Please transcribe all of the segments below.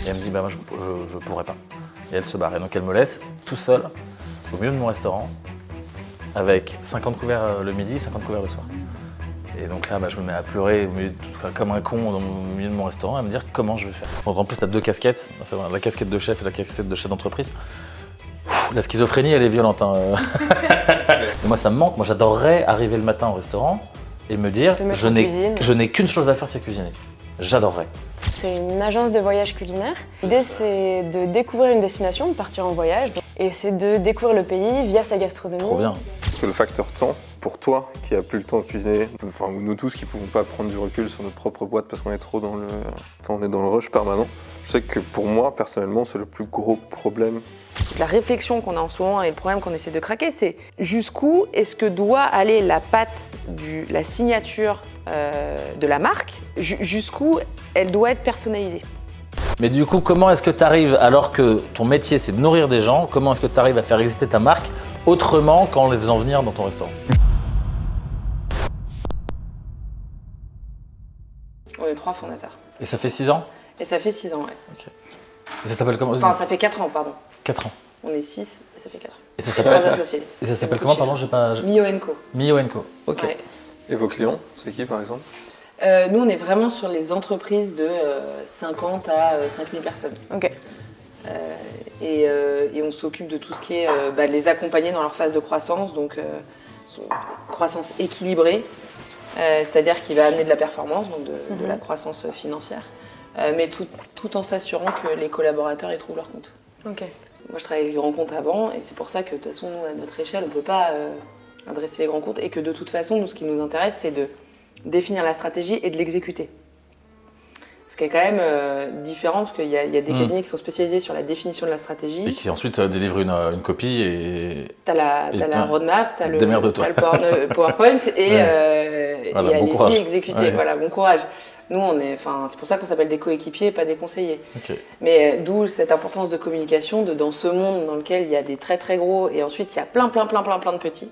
Et elle me dit, bah moi je pourrais pas. Et elle se barre. Et donc elle me laisse tout seul au milieu de mon restaurant avec 50 couverts le midi, 50 couverts le soir. Et donc là, je me mets à pleurer comme un con au milieu de mon restaurant, à me dire comment je vais faire. Donc en plus, tu as deux casquettes, la casquette de chef et la casquette de chef d'entreprise. La schizophrénie, elle est violente. Hein. Et moi, ça me manque. Moi, j'adorerais arriver le matin au restaurant et me dire je n'ai qu'une chose à faire, c'est cuisiner. J'adorerais. C'est une agence de voyage culinaire. L'idée, c'est de découvrir une destination, de partir en voyage. Et c'est de découvrir le pays via sa gastronomie. Trop bien. Parce que le facteur temps, pour toi qui a plus le temps de cuisiner, enfin nous tous qui ne pouvons pas prendre du recul sur notre propre boîte parce qu'on est trop dans le rush permanent, je sais que pour moi, personnellement, c'est le plus gros problème. La réflexion qu'on a en ce moment et le problème qu'on essaie de craquer, c'est jusqu'où est-ce que doit aller la patte, la signature de la marque, jusqu'où elle doit être personnalisée. Mais du coup, comment est-ce que tu arrives, alors que ton métier c'est de nourrir des gens, comment est-ce que tu arrives à faire exister ta marque autrement qu'en les faisant venir dans ton restaurant? On est 3 fondateurs. Et ça fait 6 ans? Et ça fait 6 ans, ouais. Ok. Et ça s'appelle comment? Enfin, ça fait 4 ans, pardon. 4 ans. On est 6 et ça fait 4 ans. Et ça s'appelle 3 associés. Et ça s'appelle comment, pardon? Mio &Co. Mio &Co. Ok. Ouais. Et vos clients, c'est qui par exemple? Nous, on est vraiment sur les entreprises de 50 à 5000 personnes. Ok. Et on s'occupe de tout ce qui est les accompagner dans leur phase de croissance, donc croissance équilibrée, c'est-à-dire qui va amener de la performance, donc de la croissance financière, mais tout en s'assurant que les collaborateurs y trouvent leur compte. Ok. Moi, je travaille avec les grands comptes avant, et c'est pour ça que de toute façon, à notre échelle, on ne peut pas adresser les grands comptes, et que de toute façon, nous, ce qui nous intéresse, c'est de définir la stratégie et de l'exécuter. Ce qui est quand même différent, parce qu'il y a des cabinets qui sont spécialisés sur la définition de la stratégie. Et qui ensuite délivrent une copie et... T'as la roadmap, t'as le PowerPoint et voilà, allez-y, courage. exécuter. Ouais. Voilà, bon courage. Nous, c'est pour ça qu'on s'appelle des coéquipiers et pas des conseillers. Okay. Mais d'où cette importance de communication, dans ce monde dans lequel il y a des très très gros et ensuite il y a plein de petits.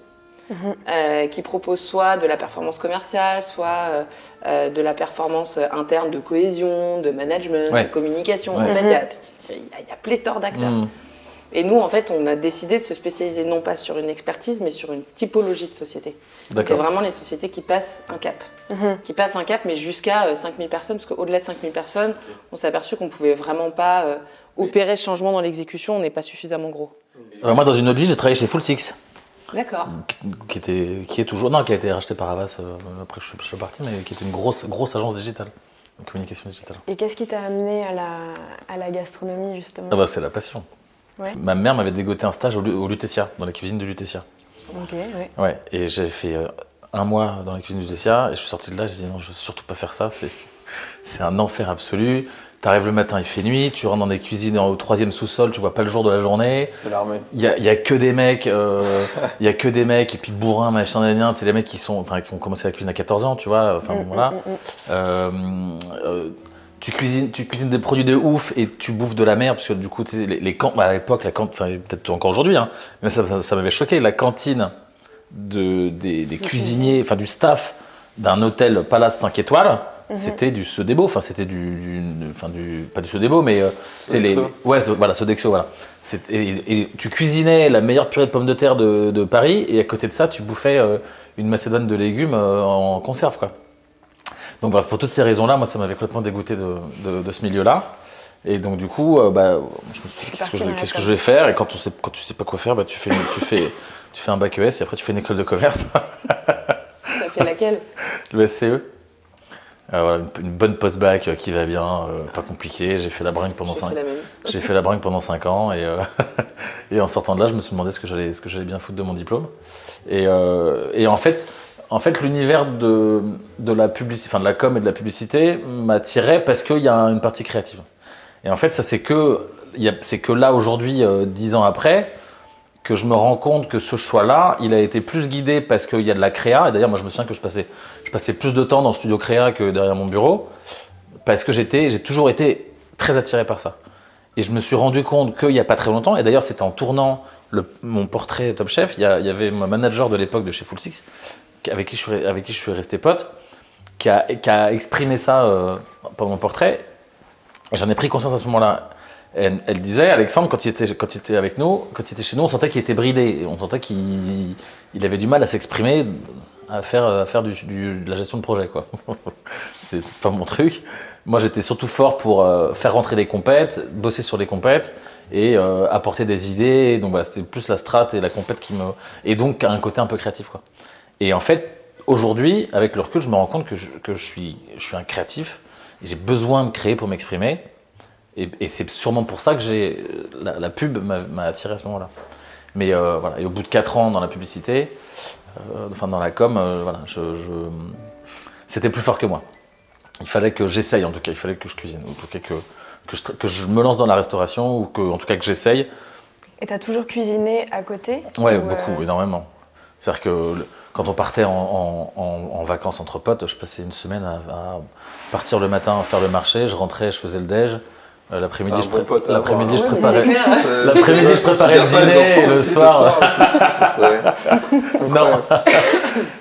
Qui proposent soit de la performance commerciale, soit de la performance interne de cohésion, de management, de communication. En fait, il y a pléthore d'acteurs. Et nous, en fait, on a décidé de se spécialiser non pas sur une expertise, mais sur une typologie de société. C'est vraiment les sociétés qui passent un cap. Qui passent un cap, mais jusqu'à 5000 personnes, parce qu'au-delà de 5000 personnes, on s'est aperçu qu'on ne pouvait vraiment pas opérer ce changement dans l'exécution, on n'est pas suffisamment gros. Moi, dans une autre vie, j'ai travaillé chez Full Six. D'accord. Qui a été racheté par Havas après que je suis parti, mais qui était une grosse agence digitale, de communication digitale. Et qu'est-ce qui t'a amené à la gastronomie, justement? C'est la passion. Ouais. Ma mère m'avait dégoté un stage au Lutetia, dans la cuisine de Lutetia. Ok, ouais. Ouais, et j'avais fait 1 mois dans la cuisine du Lutetia, et je suis sorti de là, je dit non, je veux surtout pas faire ça, c'est un enfer absolu. T'arrives le matin, il fait nuit, tu rentres dans des cuisines au 3e sous-sol, tu vois pas le jour de la journée. C'est l'armée. Il y a que des mecs, et puis bourrins, machin, c'est les mecs qui ont commencé la cuisine à 14 ans, tu vois. Voilà. Tu cuisines des produits de ouf et tu bouffes de la merde, parce que du coup, les à l'époque, peut-être encore aujourd'hui, hein, mais ça m'avait choqué, la cantine des cuisiniers, du staff d'un hôtel Palace 5 étoiles. C'était du Sodebo, c'était pas du Sodebo, mais Sodexo, voilà. Et tu cuisinais la meilleure purée de pommes de terre de Paris, et à côté de ça, tu bouffais une macédoine de légumes en conserve, quoi. Donc bref, pour toutes ces raisons-là, moi, ça m'avait complètement dégoûté de ce milieu-là. Et donc du coup, je me suis dit, qu'est-ce que je vais faire? Et quand tu sais pas quoi faire, tu fais un bac ES et après tu fais une école de commerce. T'as fait laquelle? Le SCE. Voilà, une bonne post-bac qui va bien, pas compliqué. J'ai fait la bringue pendant 5 ans et en sortant de là, je me suis demandé ce que j'allais bien foutre de mon diplôme. Et en fait, l'univers de la publicité, de la com et de la publicité m'attirait parce qu'il y a une partie créative. Et en fait, ça c'est que là aujourd'hui, 10 ans après, que je me rends compte que ce choix-là, il a été plus guidé parce qu'il y a de la créa. Et d'ailleurs, moi, je me souviens que je passais plus de temps dans le studio créa que derrière mon bureau, parce que j'ai toujours été très attiré par ça. Et je me suis rendu compte qu'il n'y a pas très longtemps, et d'ailleurs, c'était en tournant mon portrait Top Chef, il y avait mon manager de l'époque de chez Full Six, avec qui je suis resté pote, qui a exprimé ça pendant mon portrait. J'en ai pris conscience à ce moment-là. Elle disait, Alexandre, quand il était avec nous, quand il était chez nous, on sentait qu'il était bridé. On sentait qu'il avait du mal à s'exprimer, à faire de la gestion de projet, quoi. C'était pas mon truc. Moi, j'étais surtout fort pour faire rentrer des compètes, bosser sur les compètes et apporter des idées. Donc voilà, c'était plus la strat et la compète et donc un côté un peu créatif, quoi. Et en fait, aujourd'hui, avec le recul, je me rends compte que je suis un créatif et j'ai besoin de créer pour m'exprimer. Et c'est sûrement pour ça que la pub m'a attiré à ce moment-là. Mais voilà, et au bout de 4 ans dans la publicité, dans la com, voilà, c'était plus fort que moi. Il fallait que j'essaye, en tout cas, il fallait que je cuisine, en tout cas que je me lance dans la restauration ou en tout cas que j'essaye. Et t'as toujours cuisiné à côté? Ouais, beaucoup, énormément. C'est-à-dire que quand on partait en vacances entre potes, je passais une semaine à partir le matin, faire le marché, je rentrais, je faisais le déj. L'après-midi, je préparais le dîner et le soir.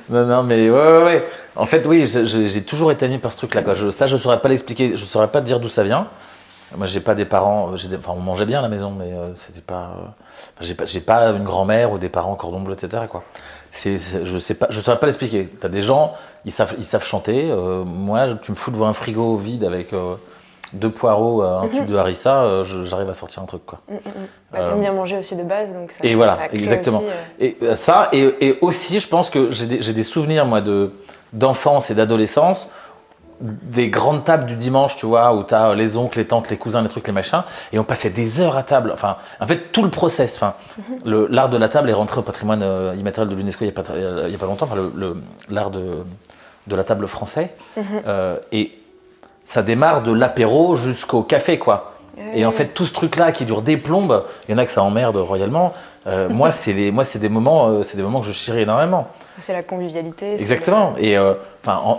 Non, mais ouais. En fait, oui, j'ai toujours été animé par ce truc-là, quoi. Ça, je saurais pas l'expliquer, je saurais pas te dire d'où ça vient. Moi, j'ai pas des parents. Enfin, on mangeait bien à la maison, mais c'était pas. J'ai pas une grand-mère ou des parents cordon bleu, etc., quoi. Je saurais pas l'expliquer. T'as des gens, ils savent chanter. Moi, tu me fous devant un frigo vide avec 2 poireaux, un tube de harissa, j'arrive à sortir un truc, quoi. T'aimes bien manger aussi de base, donc ça. Et voilà, ça crée exactement. Aussi, Et ça, et aussi, je pense que j'ai des souvenirs, moi, d'enfance et d'adolescence, des grandes tables du dimanche, tu vois, où t'as les oncles, les tantes, les cousins, les trucs, les machins, et on passait des heures à table. Enfin, en fait, tout le process. Enfin, l'art de la table est rentré au patrimoine immatériel de l'UNESCO il y a pas longtemps. Enfin, l'art de la table français. Et ça démarre de l'apéro jusqu'au café, quoi. Et en fait, tout ce truc-là qui dure des plombes, il y en a que ça emmerde royalement. Moi, c'est des moments que je chéris énormément. C'est la convivialité. Exactement. Et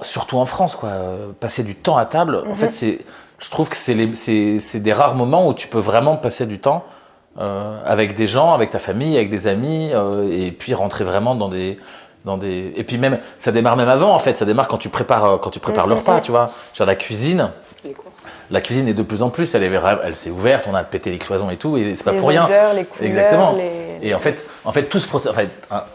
surtout en France, quoi. Passer du temps à table, en fait, je trouve que c'est des rares moments où tu peux vraiment passer du temps avec des gens, avec ta famille, avec des amis, et puis rentrer vraiment dans des. Et puis même, ça démarre même avant, en fait. Ça démarre quand tu prépares le repas, tu vois. Genre la cuisine. La cuisine est de plus en plus, elle s'est ouverte, on a pété les cloisons et tout, et c'est pas pour rien. Les odeurs, les couleurs. Exactement. Et en fait, tout ce processus,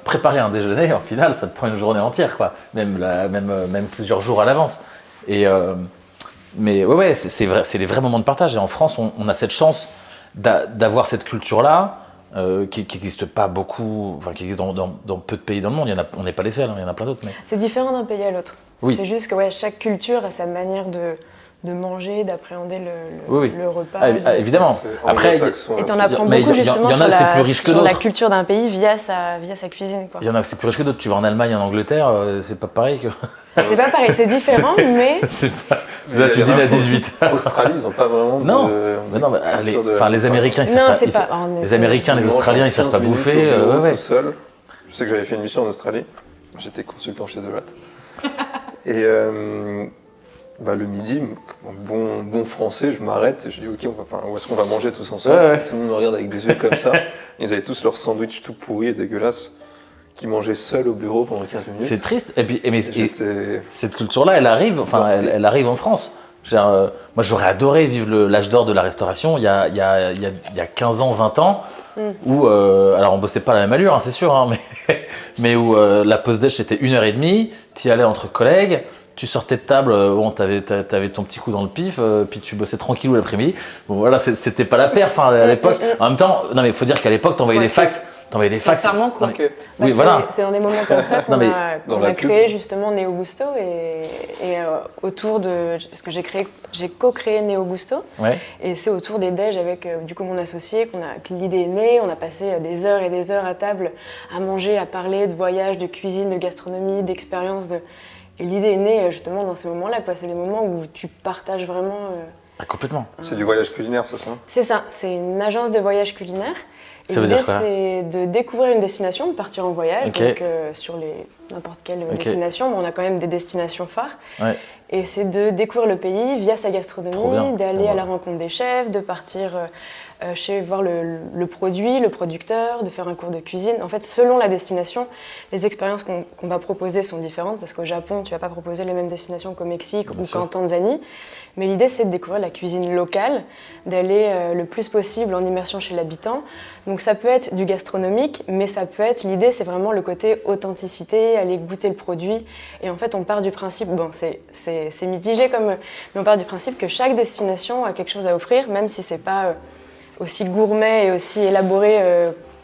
préparer un déjeuner, en final, ça te prend une journée entière, quoi. Même plusieurs jours à l'avance. Mais ouais, c'est vrai, c'est les vrais moments de partage. Et en France, on a cette chance d'avoir cette culture-là. Qui n'existe pas beaucoup, qui existe dans peu de pays dans le monde. On n'est pas les seuls, il y en a plein d'autres. Mais... C'est différent d'un pays à l'autre. Oui. C'est juste que chaque culture a sa manière de manger, d'appréhender le repas. Évidemment. Après, et t'en apprends beaucoup justement sur la culture d'un pays via sa cuisine, quoi. Il y en a c'est plus riche que d'autres. Tu vas en Allemagne, en Angleterre, c'est pas pareil que... C'est pas pareil, c'est différent, mais... Là, tu dînes à 18. Australie, ils n'ont pas vraiment les Américains, les Américains, les Australiens, ils savent pas bouffer. Tout seul. Je sais que j'avais fait une mission en Australie. J'étais consultant chez Deloitte. Et le midi, bon français, je m'arrête et je dis ok, où est-ce qu'on va manger tous ensemble? Tout le monde me regarde avec des yeux comme ça. Ils avaient tous leur sandwich tout pourri et dégueulasse, qui mangeaient seuls au bureau pendant 15 minutes. C'est triste. Et cette culture-là, elle arrive en France. Moi, j'aurais adoré vivre l'âge d'or de la restauration il y a 15 ans, 20 ans, où, alors on bossait pas à la même allure, hein, c'est sûr, hein, mais où la pause déj c'était 1h30, tu y allais entre collègues, tu sortais de table, t'avais ton petit coup dans le pif, puis tu bossais tranquillou l'après-midi. Bon voilà, c'était pas la perf à l'époque. En même temps, non mais faut dire qu'à l'époque t'envoyais des fax. Sincèrement, quoique. Oui, voilà. C'est dans des moments comme ça qu'on a créé justement Neo Gusto et autour de... Parce que j'ai co-créé Neo Gusto, et c'est autour des déj avec mon associé que l'idée est née. On a passé des heures et des heures à table à manger, à parler de voyage, de cuisine, de gastronomie, d'expérience. Et l'idée est née justement dans ces moments-là, quoi. C'est des moments où tu partages vraiment... Complètement. C'est du voyage culinaire, ça? C'est ça, c'est une agence de voyage culinaire. Ça veut dire quoi ? C'est de découvrir une destination, de partir en voyage, donc sur n'importe quelle destination, mais on a quand même des destinations phares. Ouais. Et c'est de découvrir le pays via sa gastronomie, d'aller à la rencontre des chefs, de partir voir le produit, le producteur, de faire un cours de cuisine. En fait, selon la destination, les expériences qu'on va proposer sont différentes, parce qu'au Japon, tu ne vas pas proposer les mêmes destinations qu'au Mexique ou qu'en Tanzanie. Mais l'idée, c'est de découvrir la cuisine locale, d'aller le plus possible en immersion chez l'habitant. Donc ça peut être du gastronomique, mais ça peut être, l'idée, c'est vraiment le côté authenticité, aller goûter le produit. Et en fait, on part du principe, bon, c'est mitigé mais on part du principe que chaque destination a quelque chose à offrir, même si c'est pas aussi gourmet et aussi élaboré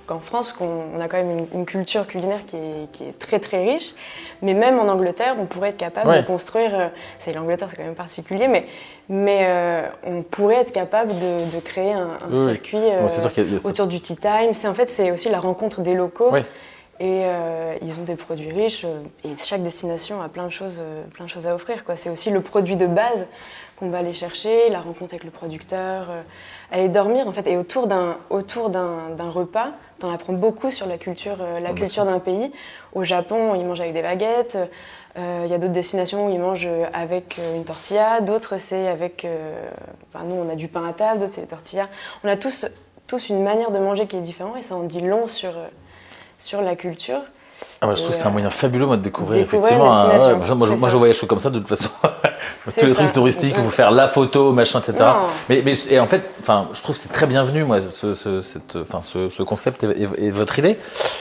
qu'en France, qu'on a quand même une culture culinaire qui est très très riche. Mais même en Angleterre, on pourrait être capable de construire, l'Angleterre c'est quand même particulier, mais on pourrait être capable de créer un circuit autour du tea time. C'est aussi la rencontre des locaux. Oui. Et ils ont des produits riches et chaque destination a plein de choses à offrir, quoi. C'est aussi le produit de base qu'on va aller chercher, la rencontre avec le producteur, aller dormir en fait. Et autour d'un repas, t'en apprends beaucoup sur la culture d'un pays. Au Japon, ils mangent avec des baguettes. Il y a d'autres destinations où ils mangent avec une tortilla. D'autres, c'est avec... nous, on a du pain à table, d'autres, c'est des tortillas. On a tous une manière de manger qui est différente et ça en dit long sur la culture. Je trouve que c'est un moyen fabuleux de découvrir effectivement. Moi, je voyage comme ça de toute façon. Tous les trucs touristiques, il faut faire la photo, machin, etc. Et en fait, je trouve que c'est très bienvenu, moi, ce concept et votre idée,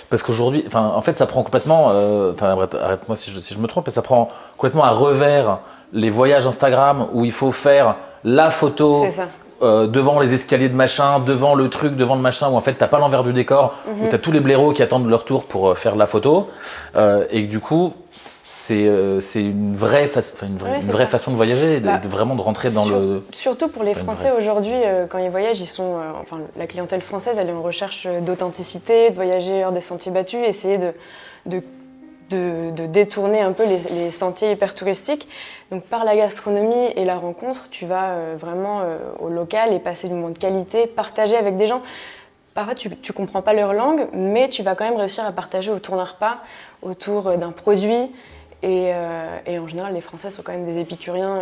parce qu'aujourd'hui, en fait, ça prend complètement, arrête-moi si je me trompe, mais ça prend complètement à revers les voyages Instagram où il faut faire la photo. C'est ça. Devant les escaliers de machin, devant le machin, où en fait t'as pas l'envers du décor, où t'as tous les blaireaux qui attendent leur tour pour faire la photo, et que du coup c'est une vraie façon de voyager, de vraiment de rentrer dans le... Surtout pour les Français aujourd'hui, quand ils voyagent, ils sont, la clientèle française, elle est en recherche d'authenticité, de voyager hors des sentiers battus, essayer de détourner un peu les sentiers hyper touristiques. Donc par la gastronomie et la rencontre, tu vas vraiment au local et passer du moment de qualité, partager avec des gens. Parfois, tu comprends pas leur langue, mais tu vas quand même réussir à partager autour d'un repas, autour d'un produit. Et en général, les Français sont quand même des épicuriens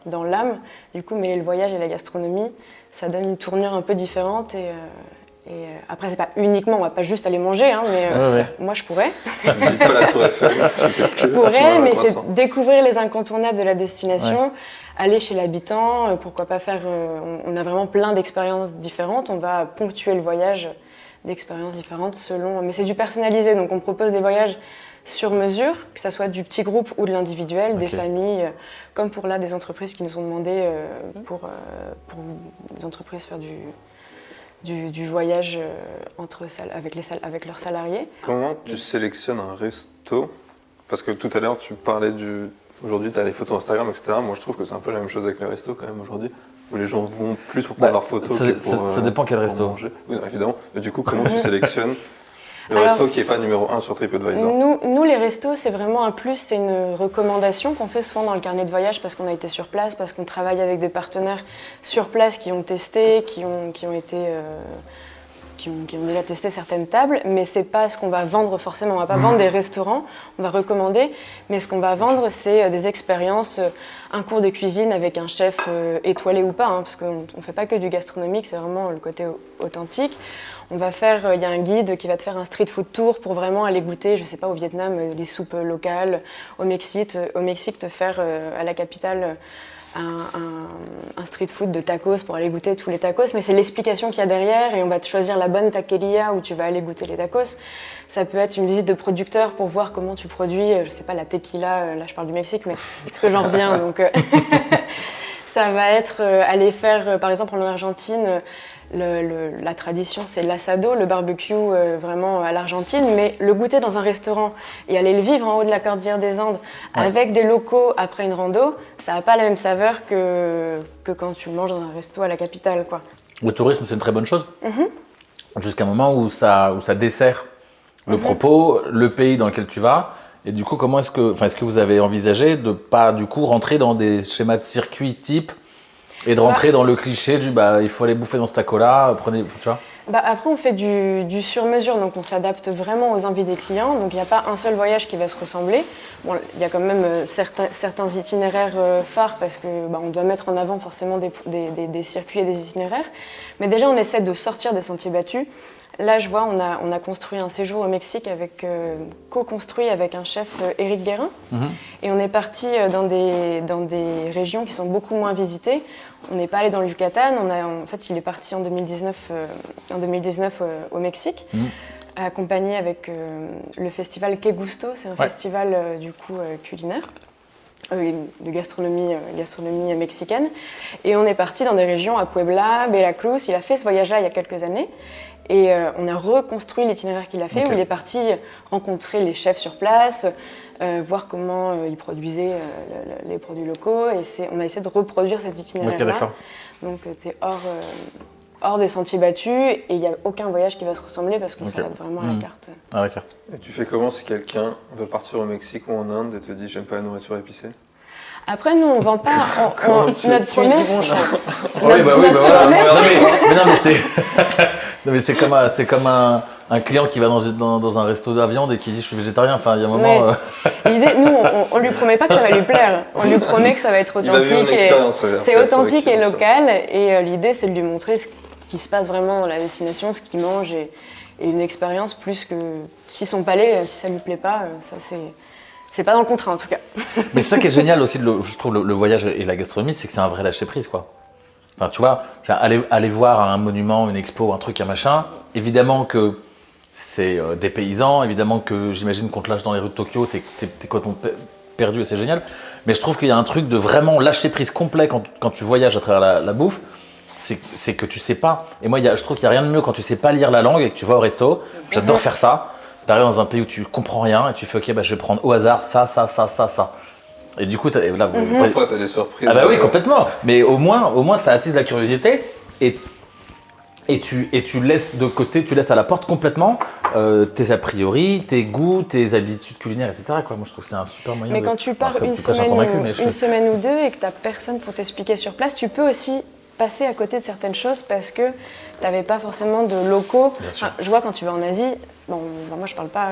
dans l'âme. Du coup, mêler le voyage et la gastronomie, ça donne une tournure un peu différente. Et après, c'est pas uniquement, on va pas juste aller manger, mais moi je pourrais. Pas la Tour Eiffel. Je pourrais, mais c'est découvrir les incontournables de la destination, aller chez l'habitant, pourquoi pas faire. On a vraiment plein d'expériences différentes, on va ponctuer le voyage d'expériences différentes selon. Mais c'est du personnalisé, donc on propose des voyages sur mesure, que ce soit du petit groupe ou de l'individuel, des familles, comme pour là des entreprises qui nous ont demandé pour des entreprises faire du voyage avec leurs salariés. Comment tu sélectionnes un resto ? Parce que tout à l'heure, tu parlais aujourd'hui, tu as les photos Instagram, etc. Moi, je trouve que c'est un peu la même chose avec les restos quand même aujourd'hui, où les gens vont plus pour prendre leurs photos que pour ça dépend quel resto. Manger. Oui, évidemment. Mais du coup, comment tu sélectionnes le resto qui n'est pas numéro 1 sur TripAdvisor ? Nous, les restos, c'est vraiment un plus, c'est une recommandation qu'on fait souvent dans le carnet de voyage parce qu'on a été sur place, parce qu'on travaille avec des partenaires sur place qui ont testé, qui ont déjà testé certaines tables, mais c'est pas ce qu'on va vendre forcément. On va pas vendre des restaurants, on va recommander, mais ce qu'on va vendre, c'est des expériences, un cours de cuisine avec un chef étoilé ou pas, parce qu'on fait pas que du gastronomique, c'est vraiment le côté authentique. On va faire, il y a un guide qui va te faire un street food tour pour vraiment aller goûter, je sais pas, au Vietnam, les soupes locales, au Mexique te faire à la capitale un street food de tacos pour aller goûter tous les tacos, mais c'est l'explication qu'il y a derrière et on va te choisir la bonne taqueria où tu vas aller goûter les tacos. Ça peut être une visite de producteur pour voir comment tu produis, je sais pas, la tequila, là je parle du Mexique, mais parce que j'en reviens, donc ça va être aller faire, par exemple en Argentine, la tradition, c'est l'assado, le barbecue vraiment à l'Argentine, mais le goûter dans un restaurant et aller le vivre en haut de la cordillère des Andes avec des locaux après une rando, ça n'a pas la même saveur que quand tu manges dans un resto à la capitale, quoi. Le tourisme, c'est une très bonne chose, jusqu'à un moment où ça dessert le propos, le pays dans lequel tu vas. Et du coup, est-ce que vous avez envisagé de pas du coup rentrer dans des schémas de circuit type et de rentrer dans le cliché du il faut aller bouffer dans ce taco-là, prenez, tu vois. Après, on fait du sur-mesure, donc on s'adapte vraiment aux envies des clients. Donc il n'y a pas un seul voyage qui va se ressembler. Bon, il y a quand même certains itinéraires phares parce que on doit mettre en avant forcément des circuits et des itinéraires. Mais déjà, on essaie de sortir des sentiers battus. Là, je vois, on a construit un séjour au Mexique co-construit avec un chef, Éric Guérin. Et on est parti dans des régions qui sont beaucoup moins visitées. On n'est pas allé dans le Yucatan. En fait, il est parti en 2019 au Mexique, accompagné avec le festival Que Gusto. C'est un festival culinaire. De gastronomie mexicaine. Et on est parti dans des régions à Puebla, Veracruz. Il a fait ce voyage-là il y a quelques années. Et on a reconstruit l'itinéraire qu'il a fait, où il est parti rencontrer les chefs sur place, voir comment ils produisaient les produits locaux. Et on a essayé de reproduire cet itinéraire-là. Donc tu es hors des sentiers battus et il n'y a aucun voyage qui va se ressembler parce qu'on s'adapte vraiment à la carte. À la carte. Et tu fais comment si quelqu'un veut partir au Mexique ou en Inde et te dit j'aime pas la nourriture épicée? Après, nous, on vend pas. Notre promesse. Mais c'est comme un client qui va dans un resto de viande et qui dit je suis végétarien. Enfin, il y a un moment. L'idée, nous, on lui promet pas que ça va lui plaire. On lui promet que ça va être authentique. C'est authentique et local. Et l'idée, c'est de lui montrer ce qui se passe vraiment dans la destination, ce qu'il mange et une expérience plus que si son palais, si ça lui plaît pas, ça c'est pas dans le contrat en tout cas. Mais c'est ça qui est génial aussi, je trouve, le voyage et la gastronomie, c'est que c'est un vrai lâcher-prise, quoi. Enfin, tu vois, aller voir un monument, une expo, un truc, un machin, évidemment que c'est des paysans, évidemment que j'imagine qu'on te lâche dans les rues de Tokyo, t'es complètement perdu et c'est génial. Mais je trouve qu'il y a un truc de vraiment lâcher-prise complet quand tu voyages à travers la bouffe, c'est que tu sais pas. Et moi, je trouve qu'il n'y a rien de mieux quand tu sais pas lire la langue et que tu vas au resto. J'adore faire ça. T'arrives dans un pays où tu comprends rien et tu fais ok, je vais prendre au hasard ça. Et du coup, parfois t'as des surprises. Ah bah oui, complètement. Mais au moins ça attise la curiosité et tu laisses de côté, tu laisses à la porte complètement tes a priori, tes goûts, tes habitudes culinaires, etc. Quoi. Moi, je trouve que c'est un super moyen. Mais quand tu pars une semaine ou deux et que t'as personne pour t'expliquer sur place, tu peux aussi passer à côté de certaines choses parce que tu n'avais pas forcément de locaux. Enfin, je vois quand tu vas en Asie, moi je parle pas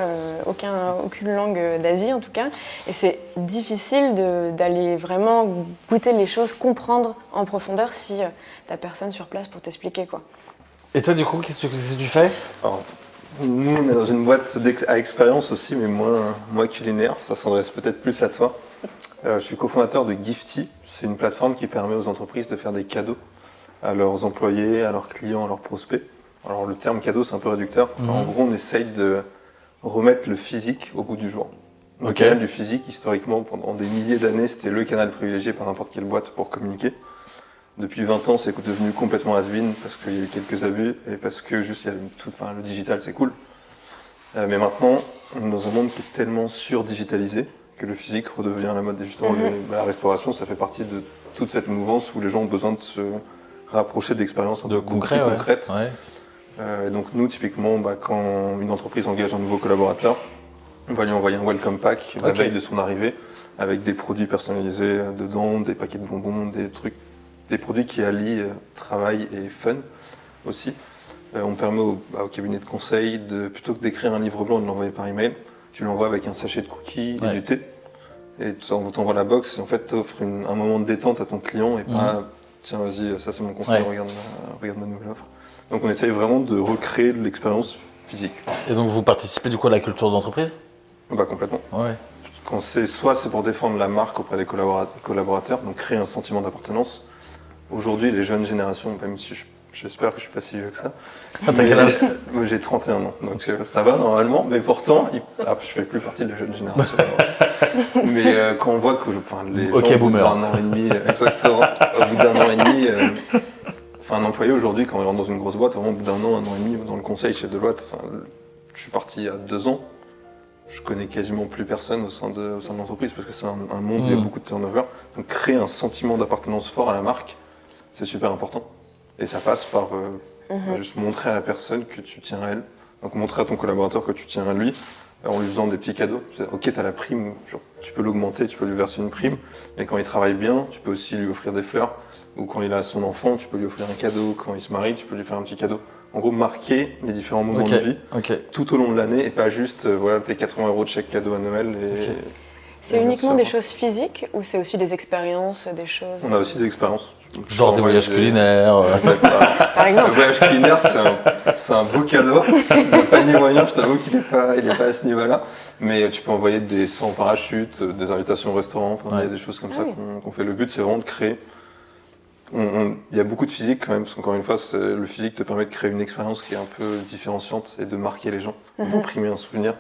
aucune langue d'Asie en tout cas, et c'est difficile d'aller vraiment goûter les choses, comprendre en profondeur si tu n'as personne sur place pour t'expliquer, quoi. Et toi du coup, qu'est-ce que tu fais? Alors, nous on est dans une boîte à expérience aussi, mais moins culinaire, ça s'adresse peut-être plus à toi. Je suis cofondateur de Gifty, c'est une plateforme qui permet aux entreprises de faire des cadeaux à leurs employés, à leurs clients, à leurs prospects. Alors le terme cadeau c'est un peu réducteur. En gros on essaye de remettre le physique au goût du jour. Le canal du physique, historiquement, pendant des milliers d'années, c'était le canal privilégié par n'importe quelle boîte pour communiquer. Depuis 20 ans, c'est devenu complètement has-been parce qu'il y a eu quelques abus et parce que juste le digital c'est cool. Mais maintenant, on est dans un monde qui est tellement sur-digitalisé que le physique redevient la mode. Et justement, la restauration, ça fait partie de toute cette mouvance où les gens ont besoin de se rapprocher d'expériences un peu concrètes. Et donc nous, typiquement, quand une entreprise engage un nouveau collaborateur, on va lui envoyer un welcome pack la veille de son arrivée avec des produits personnalisés dedans, des paquets de bonbons, des produits qui allient travail et fun aussi. On permet au cabinet de conseil plutôt que d'écrire un livre blanc et de l'envoyer par email, tu l'envoies avec un sachet de cookies et du thé. Et on t'envoie la box et en fait t'offres un moment de détente à ton client et pas tiens vas-y ça c'est mon conseil, regarde ma nouvelle offre. Donc on essaye vraiment de recréer l'expérience physique. Et donc vous participez du coup à la culture d'entreprise? Complètement. Quand soit c'est pour défendre la marque auprès des collaborateurs, donc créer un sentiment d'appartenance. Aujourd'hui les jeunes générations, même si j'espère que je suis pas si vieux que ça. T'as quel âge? Moi j'ai 31 ans, donc ça va normalement, mais pourtant, je fais plus partie de la jeune génération. Mais quand on voit que les gens, au bout d'un an et demi, exactement, au bout d'un an et demi, un employé aujourd'hui, quand il rentre dans une grosse boîte, vraiment au bout d'un an et demi, dans le conseil, chef de boîte, je suis parti il y a 2 ans, je connais quasiment plus personne au sein de l'entreprise parce que c'est un monde où il y a beaucoup de turnover. Donc créer un sentiment d'appartenance fort à la marque, c'est super important. Et ça passe par juste montrer à la personne que tu tiens à elle. Donc montrer à ton collaborateur que tu tiens à lui en lui faisant des petits cadeaux. Ok, tu as la prime, tu peux l'augmenter, tu peux lui verser une prime, mais quand il travaille bien, tu peux aussi lui offrir des fleurs. ou quand il a son enfant, tu peux lui offrir un cadeau, quand il se marie, tu peux lui faire un petit cadeau. En gros, marquer les différents moments de vie tout au long de l'année et pas juste tes 80 € de chèque cadeau à Noël. C'est uniquement des choses physiques ou c'est aussi des expériences, des choses? On a aussi des expériences. Genre des voyages culinaires. Par exemple. Le voyage culinaire, c'est un beau cadeau. Le panier moyen, je t'avoue qu'il n'est pas à ce niveau-là. Mais tu peux envoyer des sauts en parachute, des invitations au restaurant, il y a des choses comme ça qu'on fait. Le but, c'est vraiment de créer. Il y a beaucoup de physique quand même, parce qu'encore une fois, le physique te permet de créer une expérience qui est un peu différenciante et de marquer les gens, d'imprimer un souvenir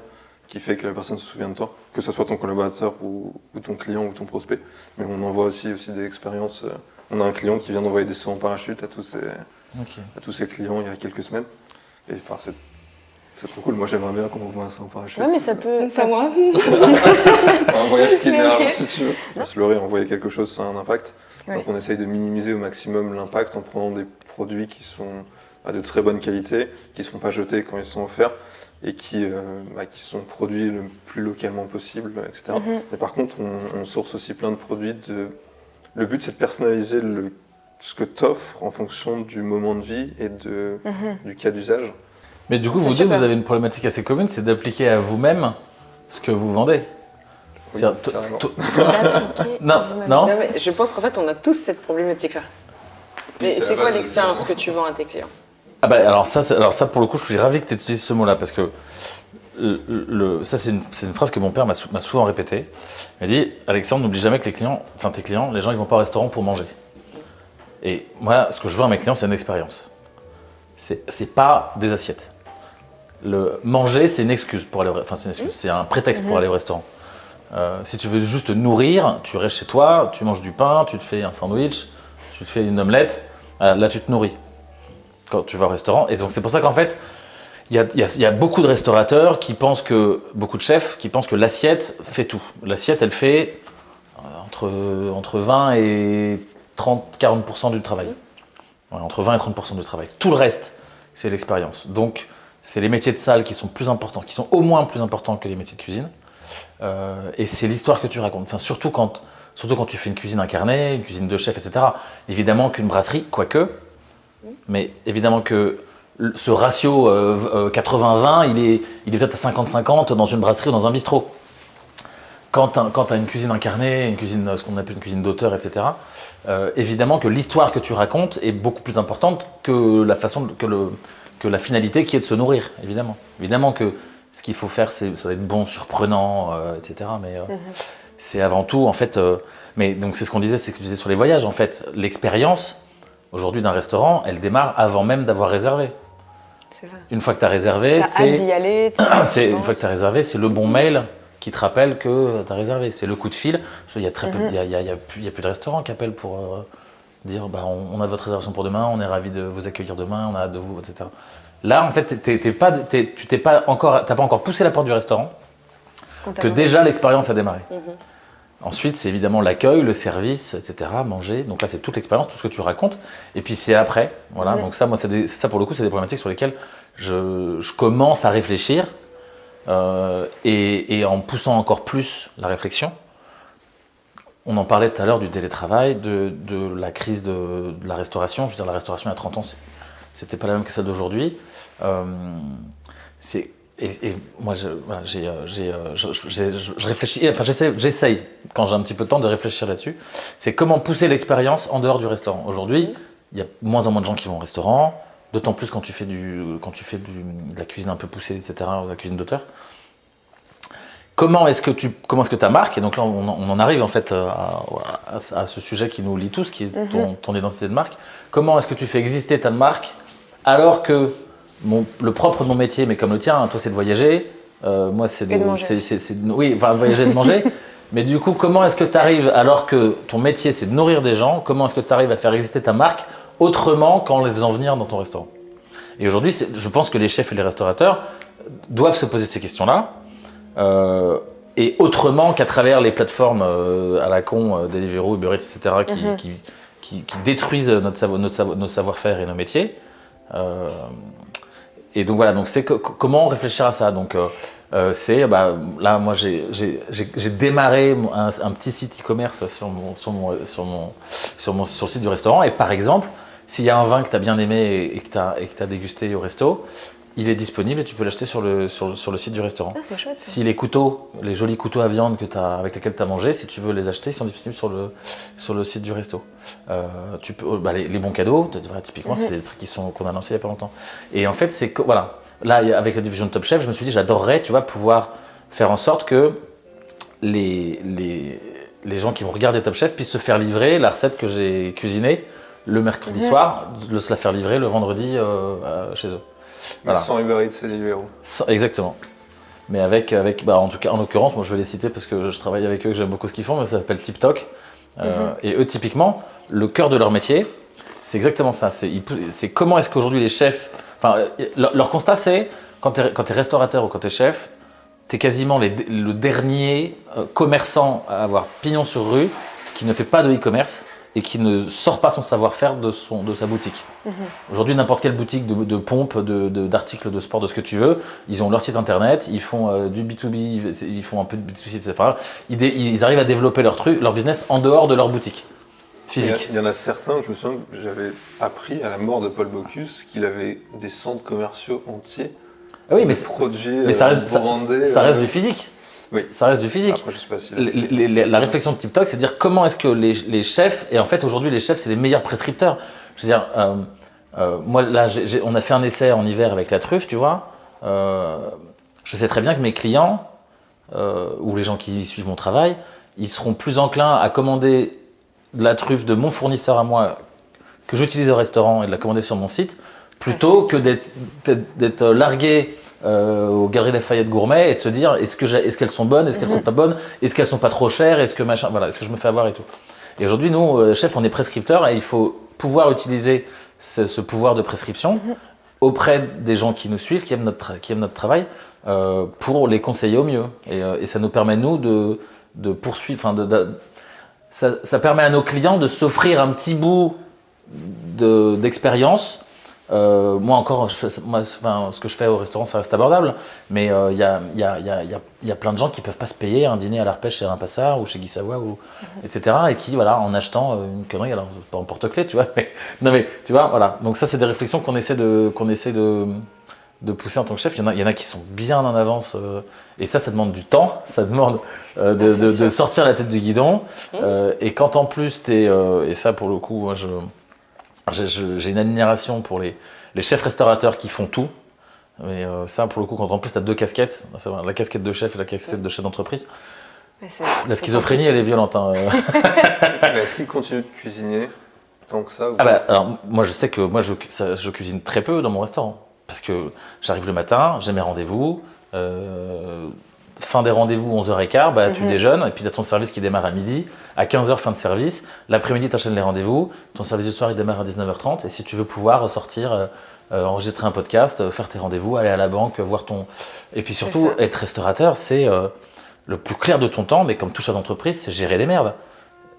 qui fait que la personne se souvient de toi, que ce soit ton collaborateur ou ton client ou ton prospect. Mais on envoie aussi des expériences. On a un client qui vient d'envoyer des sauts en parachute à tous ses clients il y a quelques semaines. Et enfin, c'est trop cool. Moi, j'aimerais bien qu'on envoie un saut en parachute. Ouais, mais ça peut. C'est moi. Un voyage culinaire, si tu veux. Se leurrer, envoyer quelque chose, ça a un impact. Donc, on essaye de minimiser au maximum l'impact en prenant des produits qui sont de très bonne qualité, qui ne seront pas jetés quand ils sont offerts et qui sont produits le plus localement possible, etc. Mais par contre, on source aussi plein de produits. Le but, c'est de personnaliser ce que tu offres en fonction du moment de vie et du cas d'usage. Mais du coup, vous deux, vous avez une problématique assez commune, c'est d'appliquer à vous-même ce que vous vendez. Oui, non, mais je pense qu'en fait, on a tous cette problématique-là. Mais c'est quoi l'expérience que tu vends à tes clients? Alors ça, pour le coup, je suis ravi que tu utilises ce mot-là, parce que ça, c'est une phrase que mon père m'a souvent répétée. Il m'a dit, Alexandre, n'oublie jamais que tes clients, les gens, ils vont pas au restaurant pour manger. Et moi, ce que je veux à mes clients, c'est une expérience. C'est pas des assiettes. Le manger, c'est une excuse pour aller c'est un prétexte pour aller au restaurant. Si tu veux juste te nourrir, tu restes chez toi, tu manges du pain, tu te fais un sandwich, tu te fais une omelette, là tu te nourris quand tu vas au restaurant. Et donc c'est pour ça qu'en fait, il y a beaucoup de restaurateurs beaucoup de chefs qui pensent que l'assiette fait tout. L'assiette, elle fait entre 20 et 30-40% du travail. Voilà, entre 20 et 30% du travail. Tout le reste, c'est l'expérience. Donc c'est les métiers de salle qui sont plus importants, qui sont au moins plus importants que les métiers de cuisine. Et c'est l'histoire que tu racontes. Enfin, surtout quand tu fais une cuisine incarnée, une cuisine de chef, etc. Évidemment qu'une brasserie, quoique, mais évidemment que ce ratio 80-20, il est peut-être à 50-50 dans une brasserie ou dans un bistrot. Quand tu as une cuisine incarnée, une cuisine, ce qu'on appelle une cuisine d'auteur, etc., évidemment que l'histoire que tu racontes est beaucoup plus importante que la finalité qui est de se nourrir, évidemment. Évidemment que ce qu'il faut faire, ça doit être bon, surprenant, etc. Mais c'est avant tout, en fait... mais donc c'est ce qu'on disait, c'est ce que tu disais sur les voyages, en fait. L'expérience, aujourd'hui, d'un restaurant, elle démarre avant même d'avoir réservé. C'est ça. Une fois que tu as réservé, une fois que tu as réservé, c'est le bon mail qui te rappelle que tu as réservé. C'est le coup de fil. Il y a très peu, il y a plus de restaurants qui appellent pour dire on a votre réservation pour demain, on est ravis de vous accueillir demain, on a hâte de vous, etc. Là, en fait, tu n'as pas encore poussé la porte du restaurant, que déjà l'expérience a démarré. Ensuite, c'est évidemment l'accueil, le service, etc., manger. Donc là, c'est toute l'expérience, tout ce que tu racontes. Et puis c'est après. Voilà. Donc ça, ça pour le coup, c'est des problématiques sur lesquelles je commence à réfléchir et en poussant encore plus la réflexion. On en parlait tout à l'heure du télétravail, de la crise de la restauration. Je veux dire, la restauration il y a 30 ans, c'était pas la même que celle d'aujourd'hui. Et moi, je réfléchis, enfin j'essaye, quand j'ai un petit peu de temps, de réfléchir là-dessus. C'est comment pousser l'expérience en dehors du restaurant. Aujourd'hui, il y a moins en moins de gens qui vont au restaurant, d'autant plus quand tu fais de la cuisine un peu poussée, etc., de la cuisine d'auteur. Comment est-ce que ta marque, et donc là on en arrive en fait à ce sujet qui nous lie tous, qui est ton identité de marque. Comment est-ce que tu fais exister ta marque alors que le propre de mon métier, mais comme le tien, toi c'est de voyager, moi c'est de voyager et de manger. Mais du coup, comment est-ce que tu arrives, alors que ton métier c'est de nourrir des gens, comment est-ce que tu arrives à faire exister ta marque autrement qu'en les faisant venir dans ton restaurant? Et aujourd'hui, je pense que les chefs et les restaurateurs doivent se poser ces questions-là, et autrement qu'à travers les plateformes à la con, Deliveroo, Uber Eats, etc., qui détruisent notre savoir-faire et nos métiers. Et donc voilà, donc c'est comment réfléchir à ça. Donc Là, moi, j'ai démarré un petit site e-commerce sur le site du restaurant. Et par exemple, s'il y a un vin que tu as bien aimé et que tu as dégusté au resto, il est disponible et tu peux l'acheter sur le site du restaurant. Ah, c'est chouette. Si les couteaux, les jolis couteaux à viande avec lesquels tu as mangé, si tu veux les acheter, ils sont disponibles sur le site du resto. Tu peux, les bons cadeaux, typiquement, c'est des trucs qu'on a lancés il n'y a pas longtemps. Et en fait, voilà. Là, avec la division de Top Chef, je me suis dit, j'adorerais, pouvoir faire en sorte que les gens qui vont regarder Top Chef puissent se faire livrer la recette que j'ai cuisinée le mercredi soir, se la faire livrer le vendredi chez eux. Voilà. Sans Uber Eats et Deliveroo. Exactement. Mais en tout cas, en l'occurrence, moi je vais les citer parce que je travaille avec eux, que j'aime beaucoup ce qu'ils font, mais ça s'appelle TipTok. Et eux, typiquement, le cœur de leur métier, c'est exactement ça. C'est comment est-ce qu'aujourd'hui les chefs. Leur constat, c'est quand tu es restaurateur ou quand tu es chef, tu es quasiment le dernier commerçant à avoir pignon sur rue qui ne fait pas de e-commerce et qui ne sort pas son savoir-faire de sa boutique. Aujourd'hui, n'importe quelle boutique de pompes, d'articles de sport, de ce que tu veux, ils ont leur site internet, ils font du B2B, ils font un peu de B2C, etc. Ils arrivent à développer leur business en dehors de leur boutique physique. Il y en a certains, je me souviens que j'avais appris à la mort de Paul Bocuse qu'il avait des centres commerciaux entiers. Ah oui, mais ça reste du physique. Oui. Ça reste du physique. Après, je sais pas si la réflexion de TikTok, c'est de dire comment est-ce que les chefs, et en fait aujourd'hui les chefs c'est les meilleurs prescripteurs. Je veux dire, moi là on a fait un essai en hiver avec la truffe, tu vois. Je sais très bien que mes clients, ou les gens qui suivent mon travail, ils seront plus enclins à commander de la truffe de mon fournisseur à moi que j'utilise au restaurant et de la commander sur mon site, plutôt que d'être largué aux Galeries Lafayette Gourmet et de se dire est-ce qu'elles sont bonnes, est-ce qu'elles sont pas bonnes, est-ce qu'elles sont pas trop chères, est-ce que je me fais avoir et tout. Et aujourd'hui, nous, chefs, on est prescripteurs et il faut pouvoir utiliser ce pouvoir de prescription auprès des gens qui nous suivent, qui aiment notre travail, pour les conseiller au mieux. Et ça nous permet, nous, de poursuivre, ça permet à nos clients de s'offrir un petit bout d'expérience. Moi encore, ce que je fais au restaurant, ça reste abordable, mais il y a plein de gens qui ne peuvent pas se payer un dîner à l'Arpège chez Rampassard ou chez Guy Savoy, etc. Et qui, en achetant une connerie, alors pas en porte-clés, tu vois, mais tu vois, voilà. Donc ça, c'est des réflexions qu'on essaie de pousser en tant que chef. Il y en a qui sont bien en avance, et ça demande du temps, ça demande de sortir la tête du guidon. Et quand en plus et ça pour le coup, moi j'ai une admiration pour les chefs restaurateurs qui font tout. Mais ça, pour le coup, quand en plus tu as deux casquettes, la casquette de chef et la casquette de chef d'entreprise, la schizophrénie, elle est violente. Est-ce qu'il continue de cuisiner tant que ça alors, moi, je sais que je cuisine très peu dans mon restaurant. Parce que j'arrive le matin, j'ai mes rendez-vous. Fin des rendez-vous, 11h15, tu déjeunes, et puis tu as ton service qui démarre à midi. À 15h, fin de service. L'après-midi, tu enchaînes les rendez-vous. Ton service du soir, il démarre à 19h30. Et si tu veux pouvoir sortir, enregistrer un podcast, faire tes rendez-vous, aller à la banque, voir ton... Et puis surtout, être restaurateur, c'est le plus clair de ton temps, mais comme tout chef d'entreprise, c'est gérer des merdes.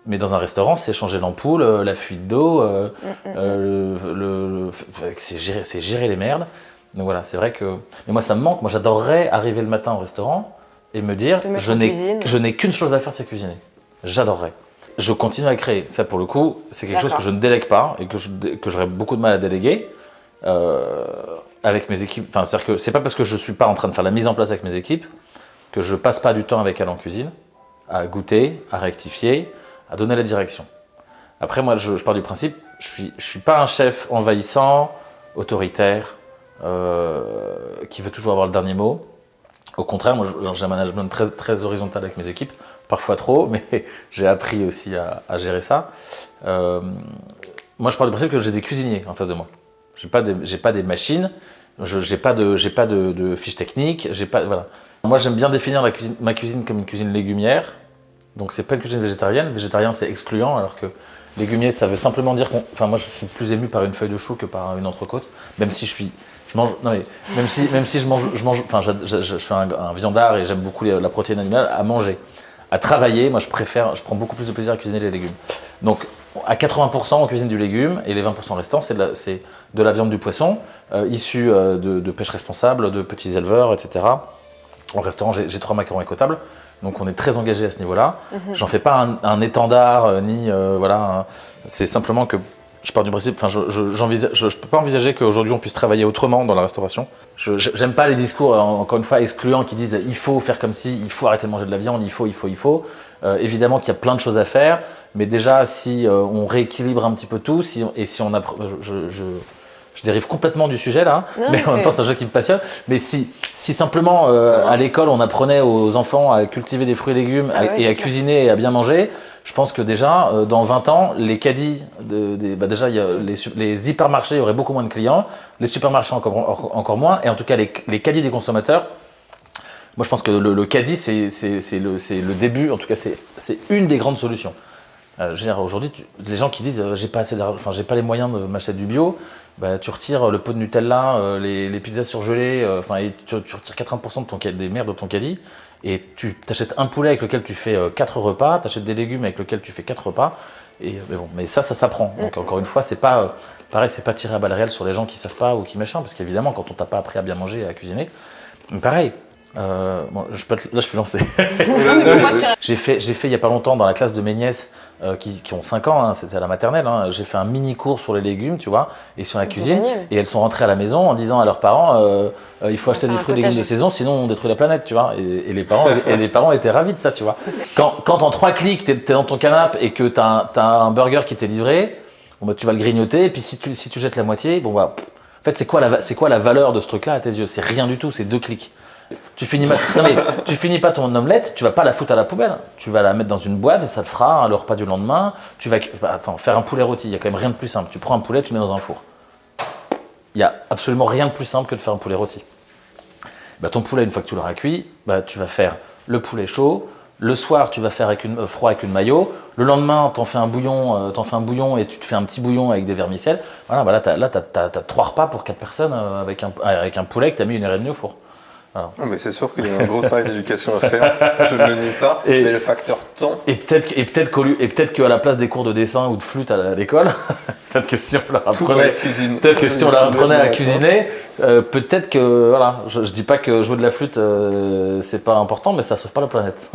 Mais dans un restaurant, c'est changer l'ampoule, la fuite d'eau, c'est gérer les merdes. Donc voilà, c'est vrai que... Mais moi, ça me manque. Moi, j'adorerais arriver le matin au restaurant et me dire je n'ai qu'une chose à faire, c'est cuisiner. J'adorerais. Je continue à créer. Ça, pour le coup, c'est quelque chose que je ne délègue pas et que j'aurais beaucoup de mal à déléguer avec mes équipes. Enfin, c'est-à-dire que c'est pas parce que je suis pas en train de faire la mise en place avec mes équipes que je passe pas du temps avec elles en cuisine, à goûter, à rectifier, à donner la direction. Après, moi, je pars du principe, je suis pas un chef envahissant, autoritaire, qui veut toujours avoir le dernier mot. Au contraire, moi j'ai un management très, très horizontal avec mes équipes, parfois trop, mais j'ai appris aussi à gérer ça. Moi je pars du principe que j'ai des cuisiniers en face de moi. J'ai pas des machines, j'ai pas de fiches techniques, voilà. Moi j'aime bien définir ma cuisine comme une cuisine légumière, donc c'est pas une cuisine végétarienne. Végétarien c'est excluant, alors que légumier ça veut simplement dire moi je suis plus ému par une feuille de chou que par une entrecôte, même si je suis un viandard et j'aime beaucoup la protéine animale à manger. À travailler, moi je prends beaucoup plus de plaisir à cuisiner les légumes. Donc à 80% on cuisine du légume et les 20% restants c'est de la viande, du poisson, issu de pêche responsable, de petits éleveurs, etc. Au restaurant, j'ai 3 macarons écotables, donc on est très engagé à ce niveau-là. J'en fais pas un étendard, ni voilà. C'est simplement que je pars du principe, enfin, je peux pas envisager qu'aujourd'hui on puisse travailler autrement dans la restauration. J'aime pas les discours, encore une fois, excluants qui disent il faut faire comme ci, il faut arrêter de manger de la viande, il faut. Évidemment qu'il y a plein de choses à faire, mais déjà si on rééquilibre un petit peu tout, si on apprend, je dérive complètement du sujet là, mais en même temps c'est un jeu qui me passionne. Mais si simplement à l'école on apprenait aux enfants à cultiver des fruits et légumes et à cuisiner et à bien manger, je pense que déjà dans 20 ans, les caddies, déjà y a les hypermarchés auraient beaucoup moins de clients, les supermarchés encore moins, et en tout cas les caddies des consommateurs. Moi je pense que le caddie c'est le début, en tout cas c'est une des grandes solutions. Je veux dire, aujourd'hui, les gens qui disent j'ai pas assez d'argent, enfin j'ai pas les moyens de m'acheter du bio, tu retires le pot de Nutella, les pizzas surgelées, et tu retires 80% des merdes de ton caddie, et tu t'achètes un poulet avec lequel tu fais 4 repas, tu achètes des légumes avec lesquels tu fais 4 repas, mais ça s'apprend. Donc encore une fois, c'est pas pareil, c'est pas tirer à balles réelles sur les gens qui savent pas ou qui machin, parce qu'évidemment quand on t'a pas appris à bien manger et à cuisiner, mais pareil. Là je suis lancé. j'ai fait il y a pas longtemps dans la classe de mes nièces qui ont 5 ans, hein, c'était à la maternelle, hein, j'ai fait un mini cours sur les légumes, tu vois, et sur la cuisine, et elles sont rentrées à la maison en disant à leurs parents il faut acheter des fruits et légumes de saison sinon on détruit la planète, tu vois, et les parents étaient ravis de ça, tu vois. Quand en 3 clics t'es dans ton canapé et que t'as un burger qui t'est livré, tu vas le grignoter, et puis si tu jettes la moitié, en fait c'est quoi la valeur de ce truc là à tes yeux? C'est rien du tout, c'est 2 clics. Tu finis pas ton omelette, tu vas pas la foutre à la poubelle. Tu vas la mettre dans une boîte et ça te fera le repas du lendemain. Tu vas faire un poulet rôti, il y a quand même rien de plus simple. Tu prends un poulet, tu le mets dans un four. Il y a absolument rien de plus simple que de faire un poulet rôti. Ton poulet, une fois que tu l'auras cuit, tu vas faire le poulet chaud. Le soir, tu vas faire froid avec une mayo. Le lendemain, t'en fais un bouillon et tu te fais un petit bouillon avec des vermicelles. Voilà, t'as 3 repas pour 4 personnes avec un poulet que t'as mis 1h30 au four. Non, mais c'est sûr qu'il y a un gros travail d'éducation à faire, je ne le nie pas, mais le facteur temps... Et peut-être qu'à la place des cours de dessin ou de flûte à l'école, peut-être que si on leur apprenait à cuisiner, peut-être que, voilà, je dis pas que jouer de la flûte, c'est pas important, mais ça sauve pas la planète.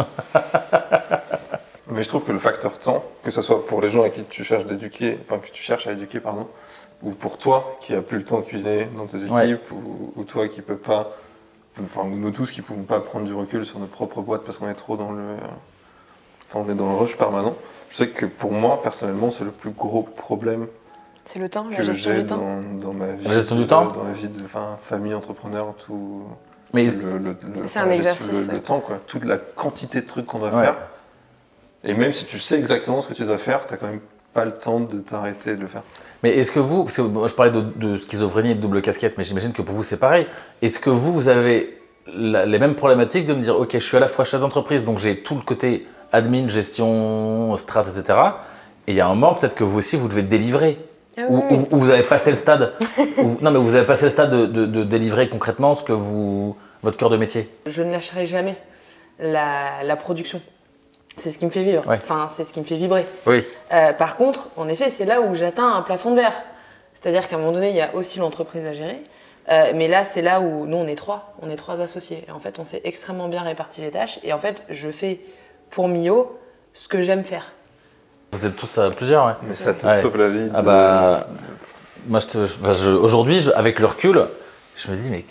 Mais je trouve que le facteur temps, que ce soit pour les gens à qui tu cherches à éduquer, ou pour toi qui a plus le temps de cuisiner dans tes équipes, ou toi qui peux pas... Enfin, nous tous qui ne pouvons pas prendre du recul sur notre propre boîte parce qu'on est trop dans le... on est dans le rush permanent. Je sais que pour moi, personnellement, c'est le plus gros problème. C'est le temps, la gestion du temps. Dans ma vie. La gestion du temps. Dans ma vie de famille, entrepreneur, tout. Mais c'est un exercice. Le temps, quoi. Toute la quantité de trucs qu'on doit faire. Et même si tu sais exactement ce que tu dois faire, tu n'as quand même pas le temps de t'arrêter de le faire. Mais est-ce que vous, parce que je parlais de schizophrénie et de double casquette, mais j'imagine que pour vous c'est pareil. Est-ce que vous avez les mêmes problématiques de me dire ok, je suis à la fois chef d'entreprise, donc j'ai tout le côté admin, gestion, strat, etc. Et il y a un moment peut-être que vous aussi vous devez délivrer. Ou vous avez passé le stade. Non, mais vous avez passé le stade de délivrer concrètement votre cœur de métier. Je ne lâcherai jamais la production. C'est ce qui me fait vivre, c'est ce qui me fait vibrer. Oui. Par contre, en effet, c'est là où j'atteins un plafond de verre. C'est-à-dire qu'à un moment donné, il y a aussi l'entreprise à gérer. Mais là, c'est là où nous, on est 3 associés. Et en fait, on s'est extrêmement bien réparti les tâches. Et en fait, je fais pour Mio ce que j'aime faire. Vous êtes tous à plusieurs, ouais. Mais ça te sauve la vie. Moi, aujourd'hui, avec le recul, je me dis, mais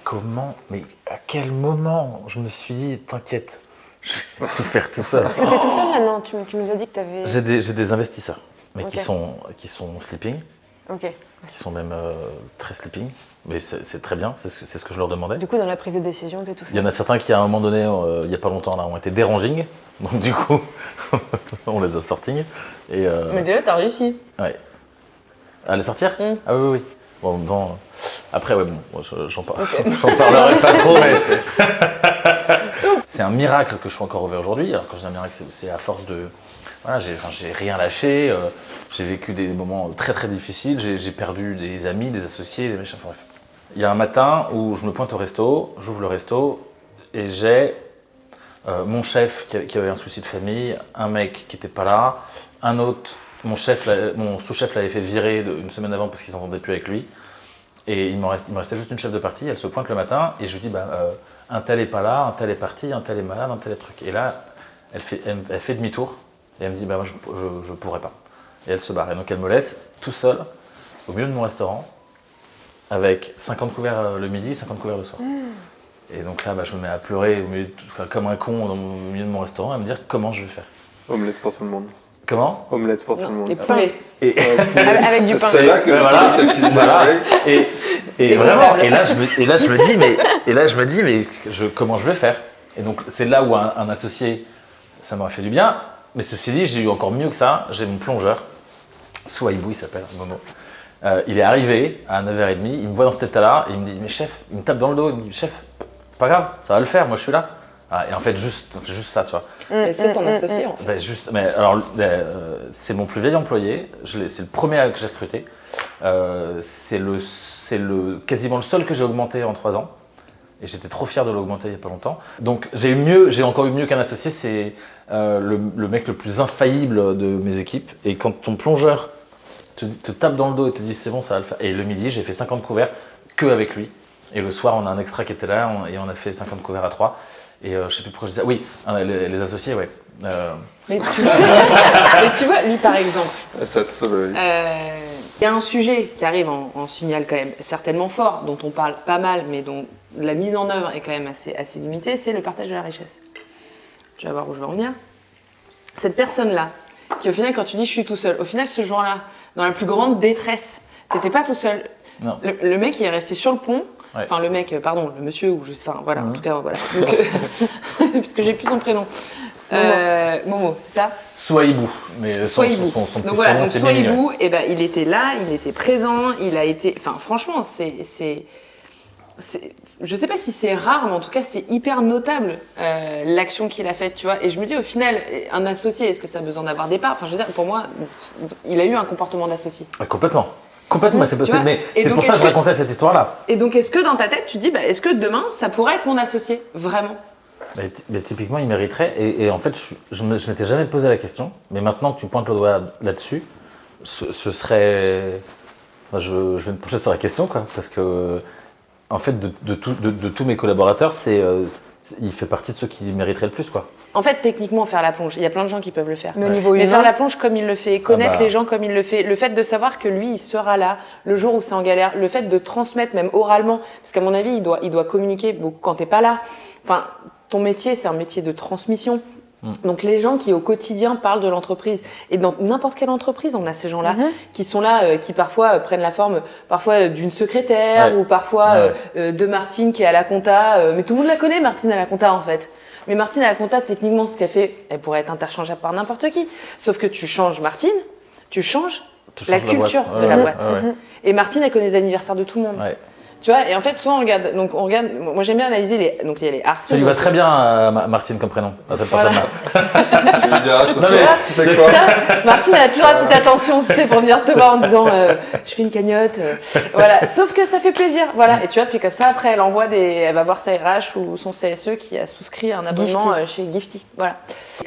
à quel moment je me suis dit, t'inquiète. Je vais tout faire tout seul. Parce que t'es tout seul maintenant, tu nous as dit que t'avais... J'ai des investisseurs, mais qui sont sleeping, qui sont même très sleeping, mais c'est très bien, c'est ce que je leur demandais. Du coup, dans la prise de décision, t'es tout seul. Il y en a certains qui, à un moment donné, il n'y a pas longtemps, là, ont été déranging, donc du coup, on les a sorting. Mais déjà, t'as réussi. Ouais. À les sortir ? Ah oui. Bon, en même temps, après, j'en parlerai pas trop, mais... C'est un miracle que je suis encore ouvert aujourd'hui. Alors quand je dis un miracle, c'est à force de... Voilà, j'ai rien lâché, j'ai vécu des moments très très difficiles, j'ai perdu des amis, des associés, des machins, bref. Il y a un matin où je me pointe au resto, j'ouvre le resto et j'ai mon chef qui avait un souci de famille, un mec qui n'était pas là, un autre, mon sous-chef l'avait fait virer une semaine avant parce qu'ils s'entendaient plus avec lui, Et il me restait juste une chef de partie, elle se pointe le matin et je lui dis un tel est pas là, un tel est parti, un tel est malade, un tel est truc. Et là, elle fait demi-tour et elle me dit moi je pourrais pas. Et elle se barre. Et donc elle me laisse tout seul au milieu de mon restaurant avec 50 couverts le midi, 50 couverts le soir. Et donc là, je me mets à pleurer comme un con au milieu de mon restaurant, à me dire comment je vais faire. Omelette pour tout le monde. Comment ? Omelette pour tout le monde. Et poulet. Avec du pain. C'est là que voilà. Et vraiment, et là je me dis comment je vais faire. Et donc c'est là où un associé, ça m'aurait fait du bien. Mais ceci dit, j'ai eu encore mieux que ça. J'ai mon plongeur, Souaïbou, il s'appelle, Momo. Il est arrivé à 9h30, il me voit dans cet état-là, et il me dit, mais chef, il me tape dans le dos, il me dit, chef, pas grave, ça va le faire, moi je suis là. Et en fait, juste ça, tu vois. Mais c'est ton associé, en fait. C'est mon plus vieil employé, c'est le premier que j'ai recruté. C'est quasiment le seul que j'ai augmenté en 3 ans. Et j'étais trop fier de l'augmenter il n'y a pas longtemps. Donc j'ai encore eu mieux qu'un associé, c'est le mec le plus infaillible de mes équipes. Et quand ton plongeur te tape dans le dos et te dit c'est bon, ça va le faire. Et le midi, j'ai fait 50 couverts que avec lui. Et le soir, on a un extra qui était là et on a fait 50 couverts à 3. Et je sais plus pourquoi je dis ça. Oui, les associés, ouais. Mais tu vois, lui par exemple, il y a un sujet qui arrive en signal quand même certainement fort, dont on parle pas mal, mais dont la mise en œuvre est quand même assez limitée, c'est le partage de la richesse. Tu vas voir où je veux en venir. Cette personne-là, qui au final, quand tu dis je suis tout seul, au final ce jour-là, dans la plus grande détresse, t'étais pas tout seul. Non. Le mec, il est resté sur le pont. Ouais. Enfin, le mec, pardon, le monsieur, ou voilà, en tout cas, voilà. Donc, puisque j'ai plus son prénom. Momo, c'est ça ? Souaïbou, mais son petit surnom, c'est Souaïbou, il était là, il était présent, il a été... Enfin, franchement, je sais pas si c'est rare, mais en tout cas, c'est hyper notable, l'action qu'il a faite, tu vois. Et je me dis, au final, un associé, est-ce que ça a besoin d'avoir des parts ? Enfin, je veux dire, pour moi, il a eu un comportement d'associé. Complètement, c'est pour ça que je racontais cette histoire-là. Et donc, est-ce que dans ta tête, tu te dis, est-ce que demain, ça pourrait être mon associé, vraiment ? Mais typiquement, il mériterait. Et en fait, je m'étais jamais posé la question. Mais maintenant que tu pointes le doigt là-dessus, ce serait... Enfin, je vais me pencher sur la question, quoi. Parce que, en fait, de tous mes collaborateurs, il fait partie de ceux qui mériteraient le plus, quoi. En fait, techniquement, faire la plonge, il y a plein de gens qui peuvent le faire. Mais au niveau humain, faire la plonge comme il le fait, connaître les gens comme il le fait, le fait de savoir que lui, il sera là le jour où c'est en galère, le fait de transmettre même oralement, parce qu'à mon avis, il doit communiquer beaucoup quand t'es pas là. Enfin, ton métier, c'est un métier de transmission. Donc les gens qui au quotidien parlent de l'entreprise, et dans n'importe quelle entreprise, on a ces gens-là qui sont là, qui parfois prennent la forme d'une secrétaire ou parfois de Martine qui est à la compta. Mais tout le monde la connaît, Martine à la compta en fait. Mais Martine à la compta, techniquement, ce qu'elle fait, elle pourrait être interchangeable par n'importe qui. Sauf que tu changes Martine, tu changes la culture de la boîte. Et Martine, elle connaît les anniversaires de tout le monde. Tu vois, et en fait, soit on regarde, moi j'aime bien analyser donc il y a les hard skills. Ça lui va très bien à Martine comme prénom, à cette personne-là. Je vais dire, tu sais quoi ? Martine a toujours une petite attention, tu sais, pour venir te voir en disant je fais une cagnotte. Voilà, sauf que ça fait plaisir. Voilà, et tu vois, puis comme ça, après, elle va voir sa RH ou son CSE qui a souscrit un abonnement chez Gifty. Voilà.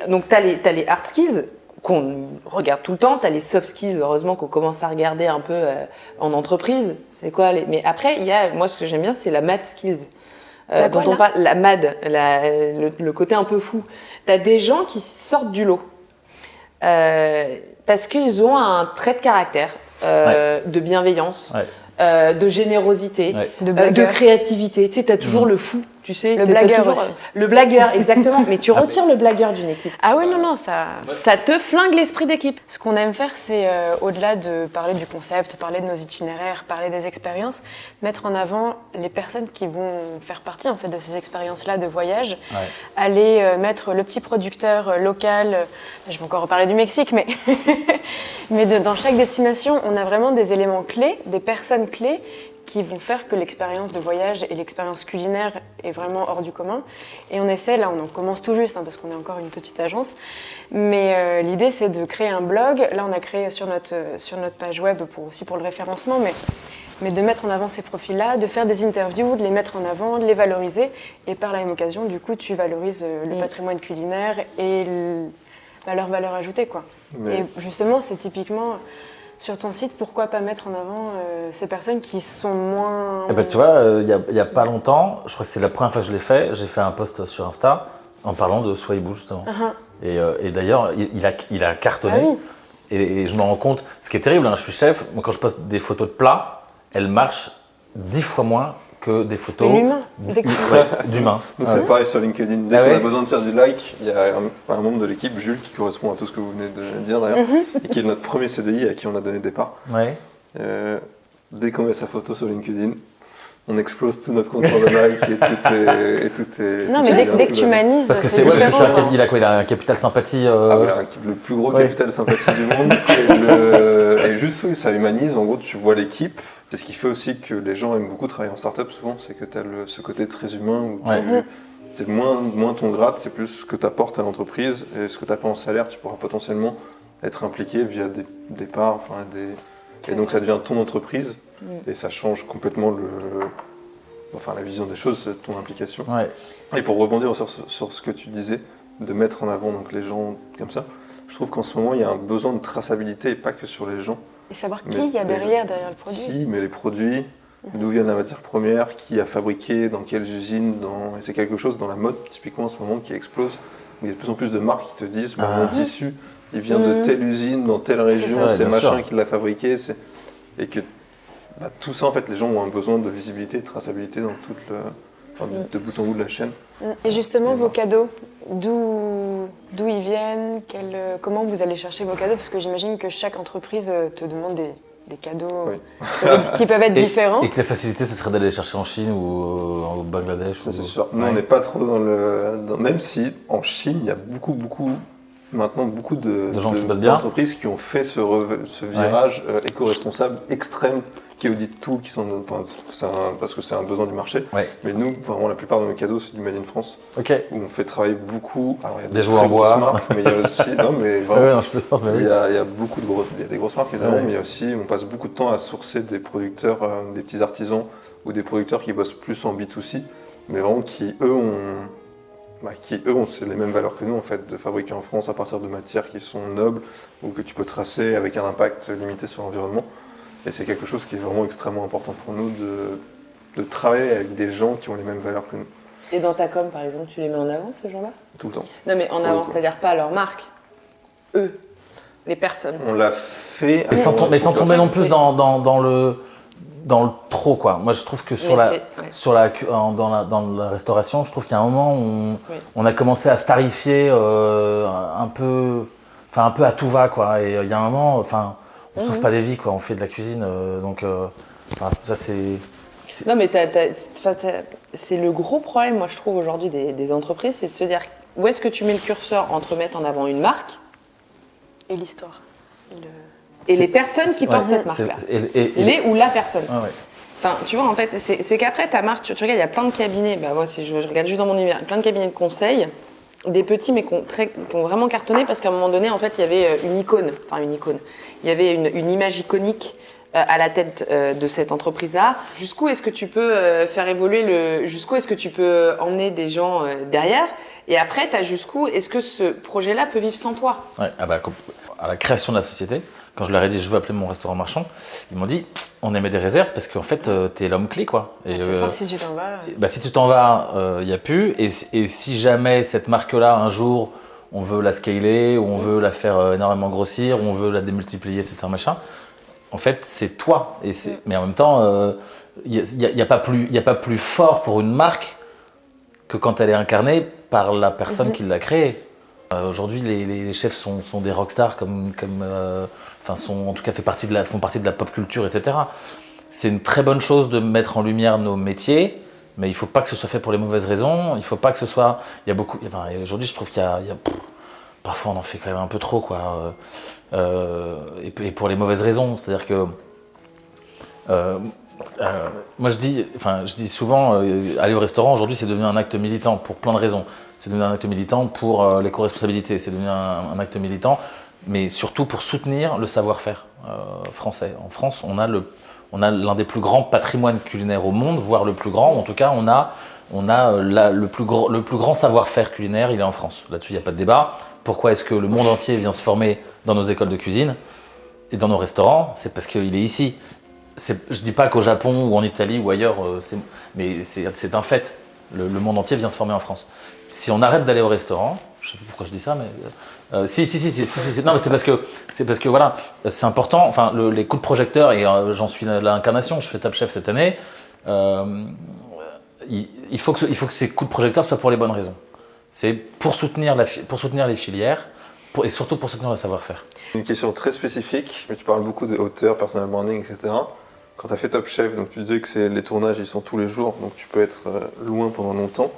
Donc, t'as les hard skills qu'on regarde tout le temps, t'as les soft skills, heureusement qu'on commence à regarder un peu en entreprise. C'est quoi Mais après, il y a, moi, ce que j'aime bien, c'est la mad skills. Dont on parle, la mad, le côté un peu fou. T'as des gens qui sortent du lot parce qu'ils ont un trait de caractère, de bienveillance, de générosité, de créativité. Tu sais, t'as toujours le fou, tu sais. Le blagueur aussi. Le blagueur, exactement. Mais tu retires le blagueur d'une équipe. Ah oui, non, ça te flingue l'esprit d'équipe. Ce qu'on aime faire, c'est au-delà de parler du concept, parler de nos itinéraires, parler des expériences, mettre en avant les personnes qui vont faire partie en fait de ces expériences-là de voyage. Aller mettre le petit producteur local. Je vais encore reparler du Mexique, mais dans chaque destination, on a vraiment des éléments clés, des personnes clés qui vont faire que l'expérience de voyage et l'expérience culinaire est vraiment hors du commun. Et on essaie, là on en commence tout juste, parce qu'on est encore une petite agence, mais l'idée c'est de créer un blog. Là on a créé sur notre page web pour le référencement, mais de mettre en avant ces profils-là, de faire des interviews, de les mettre en avant, de les valoriser, et par la même occasion, du coup, tu valorises le patrimoine culinaire et leur valeur ajoutée, quoi. Et justement, c'est typiquement sur ton site, pourquoi pas mettre en avant ces personnes qui sont moins... Tu vois, il y a pas longtemps, je crois que c'est la première fois que je l'ai fait, j'ai fait un post sur Insta en parlant de Swahibou justement. Et d'ailleurs, il a cartonné. Ah oui. Et je me rends compte, ce qui est terrible, je suis chef, moi quand je poste des photos de plats, elles marchent 10 fois moins que des photos d'humains. Nous, c'est pareil sur LinkedIn. Dès qu'on a besoin de faire du like, il y a un membre de l'équipe, Jules, qui correspond à tout ce que vous venez de dire d'ailleurs, et qui est notre premier CDI à qui on a donné le départ. Dès qu'on met sa photo sur LinkedIn, on explose tout notre compteur de like et tout est... Non, mais dès que tu humanises, parce que c'est différent. Il a un capital sympathie. Le plus gros capital sympathie du monde. Et juste, oui, ça humanise. En gros, tu vois l'équipe. C'est ce qui fait aussi que les gens aiment beaucoup travailler en start-up souvent, c'est que tu as ce côté très humain où c'est moins ton grade, c'est plus ce que tu apportes à l'entreprise et ce que tu as pas en salaire, tu pourras potentiellement être impliqué via des parts, et donc ça devient ton entreprise et ça change complètement la vision des choses, ton implication. Et pour rebondir sur ce que tu disais, de mettre en avant donc les gens comme ça, je trouve qu'en ce moment il y a un besoin de traçabilité et pas que sur les gens. Et savoir qui il y a derrière le produit. Qui met les produits, d'où vient la matière première, qui a fabriqué, dans quelles usines, et c'est quelque chose dans la mode typiquement en ce moment qui explose. Il y a de plus en plus de marques qui te disent mon tissu, il vient de telle usine, dans telle région, c'est machin qui l'a fabriqué. Et que tout ça, en fait, les gens ont un besoin de visibilité et de traçabilité dans de bout en bout de la chaîne. Et justement, vos cadeaux, d'où ils viennent, comment vous allez chercher vos cadeaux? Parce que j'imagine que chaque entreprise te demande des cadeaux qui peuvent être différents. Et que la facilité, ce serait d'aller les chercher en Chine ou au Bangladesh. Ça, c'est sûr. Nous, on n'est pas trop même si en Chine, il y a beaucoup d'entreprises qui ont fait ce virage éco-responsable extrême, qui auditent tout, parce que c'est un besoin du marché. Mais nous, vraiment, la plupart de nos cadeaux, c'est du Made in France, où on fait travailler beaucoup. Alors, il y a des jouets en bois, marques, mais il y a aussi, il y a beaucoup il y a des grosses marques évidemment, mais il y a aussi, on passe beaucoup de temps à sourcer des producteurs, des petits artisans ou des producteurs qui bossent plus en B2C, mais vraiment qui eux ont les mêmes valeurs que nous en fait, de fabriquer en France à partir de matières qui sont nobles ou que tu peux tracer avec un impact limité sur l'environnement. Et c'est quelque chose qui est vraiment extrêmement important pour nous de travailler avec des gens qui ont les mêmes valeurs que nous. Et dans ta com, par exemple, tu les mets en avant, ces gens-là? Tout le temps. Non, mais en avant, c'est-à-dire pas leur marque, eux, les personnes. On l'a fait... Mais sans tomber non plus dans le trop, quoi. Moi, je trouve que dans la restauration, je trouve qu'il y a un moment où on a commencé à starifier un peu à tout va, quoi. Et il y a un moment, on sauve pas des vies, quoi. On fait de la cuisine, ça c'est... Non, mais c'est le gros problème, moi, je trouve, aujourd'hui des entreprises, c'est de se dire où est-ce que tu mets le curseur entre mettre en avant une marque et l'histoire. Et les personnes qui portent cette marque-là. Les ou la personne. Enfin, tu vois, en fait, c'est qu'après, ta marque, tu regardes, il y a plein de cabinets, moi, si je regarde juste dans mon univers, plein de cabinets de conseil, des petits, mais qui ont vraiment cartonné, parce qu'à un moment donné, en fait, il y avait une icône. Il y avait une image iconique à la tête de cette entreprise-là. Jusqu'où est-ce que tu peux faire évoluer jusqu'où est-ce que tu peux emmener des gens derrière? Et après, tu as jusqu'où est-ce que ce projet-là peut vivre sans toi? À la création de la société, quand je leur ai dit je veux appeler mon restaurant marchand, ils m'ont dit on émet des réserves parce qu'en fait t'es l'homme clé, quoi. Et c'est ça, si tu t'en vas. Si tu t'en vas, il n'y a plus. Et si jamais cette marque-là, un jour, on veut la scaler, ou on veut la faire énormément grossir, ou on veut la démultiplier, etc. machin, en fait c'est toi. Mais en même temps, il n'y a pas plus fort pour une marque que quand elle est incarnée par la personne qui l'a créée. Aujourd'hui, les chefs sont des rockstars en tout cas font partie de la pop culture, etc. C'est une très bonne chose de mettre en lumière nos métiers, mais il ne faut pas que ce soit fait pour les mauvaises raisons. Il faut pas que ce soit. Aujourd'hui, je trouve qu'il y a parfois on en fait quand même un peu trop, quoi. Et pour les mauvaises raisons, c'est-à-dire que moi je dis souvent, aller au restaurant aujourd'hui c'est devenu un acte militant pour plein de raisons. C'est devenu un acte militant pour l'éco-responsabilité, c'est devenu un acte militant, mais surtout pour soutenir le savoir-faire français. En France, on a l'un des plus grands patrimoines culinaires au monde, voire le plus grand. En tout cas, on a le plus grand savoir-faire culinaire, il est en France. Là-dessus, il n'y a pas de débat. Pourquoi est-ce que le monde entier vient se former dans nos écoles de cuisine? et dans nos restaurants, c'est parce qu'il est ici. Je ne dis pas qu'au Japon ou en Italie ou ailleurs, mais c'est un fait. Le monde entier vient se former en France. Si on arrête d'aller au restaurant, je ne sais pas pourquoi je dis ça, mais si, non, mais c'est parce que voilà, c'est important. Enfin, les coups de projecteur, et j'en suis l'incarnation. Je fais Top Chef cette année. Il faut que ces coups de projecteur soient pour les bonnes raisons. C'est pour soutenir les filières et surtout pour soutenir le savoir-faire. Une question très spécifique, mais tu parles beaucoup de hauteur, personal branding, etc. Quand tu as fait Top Chef, donc tu disais que les tournages ils sont tous les jours, donc tu peux être loin pendant longtemps.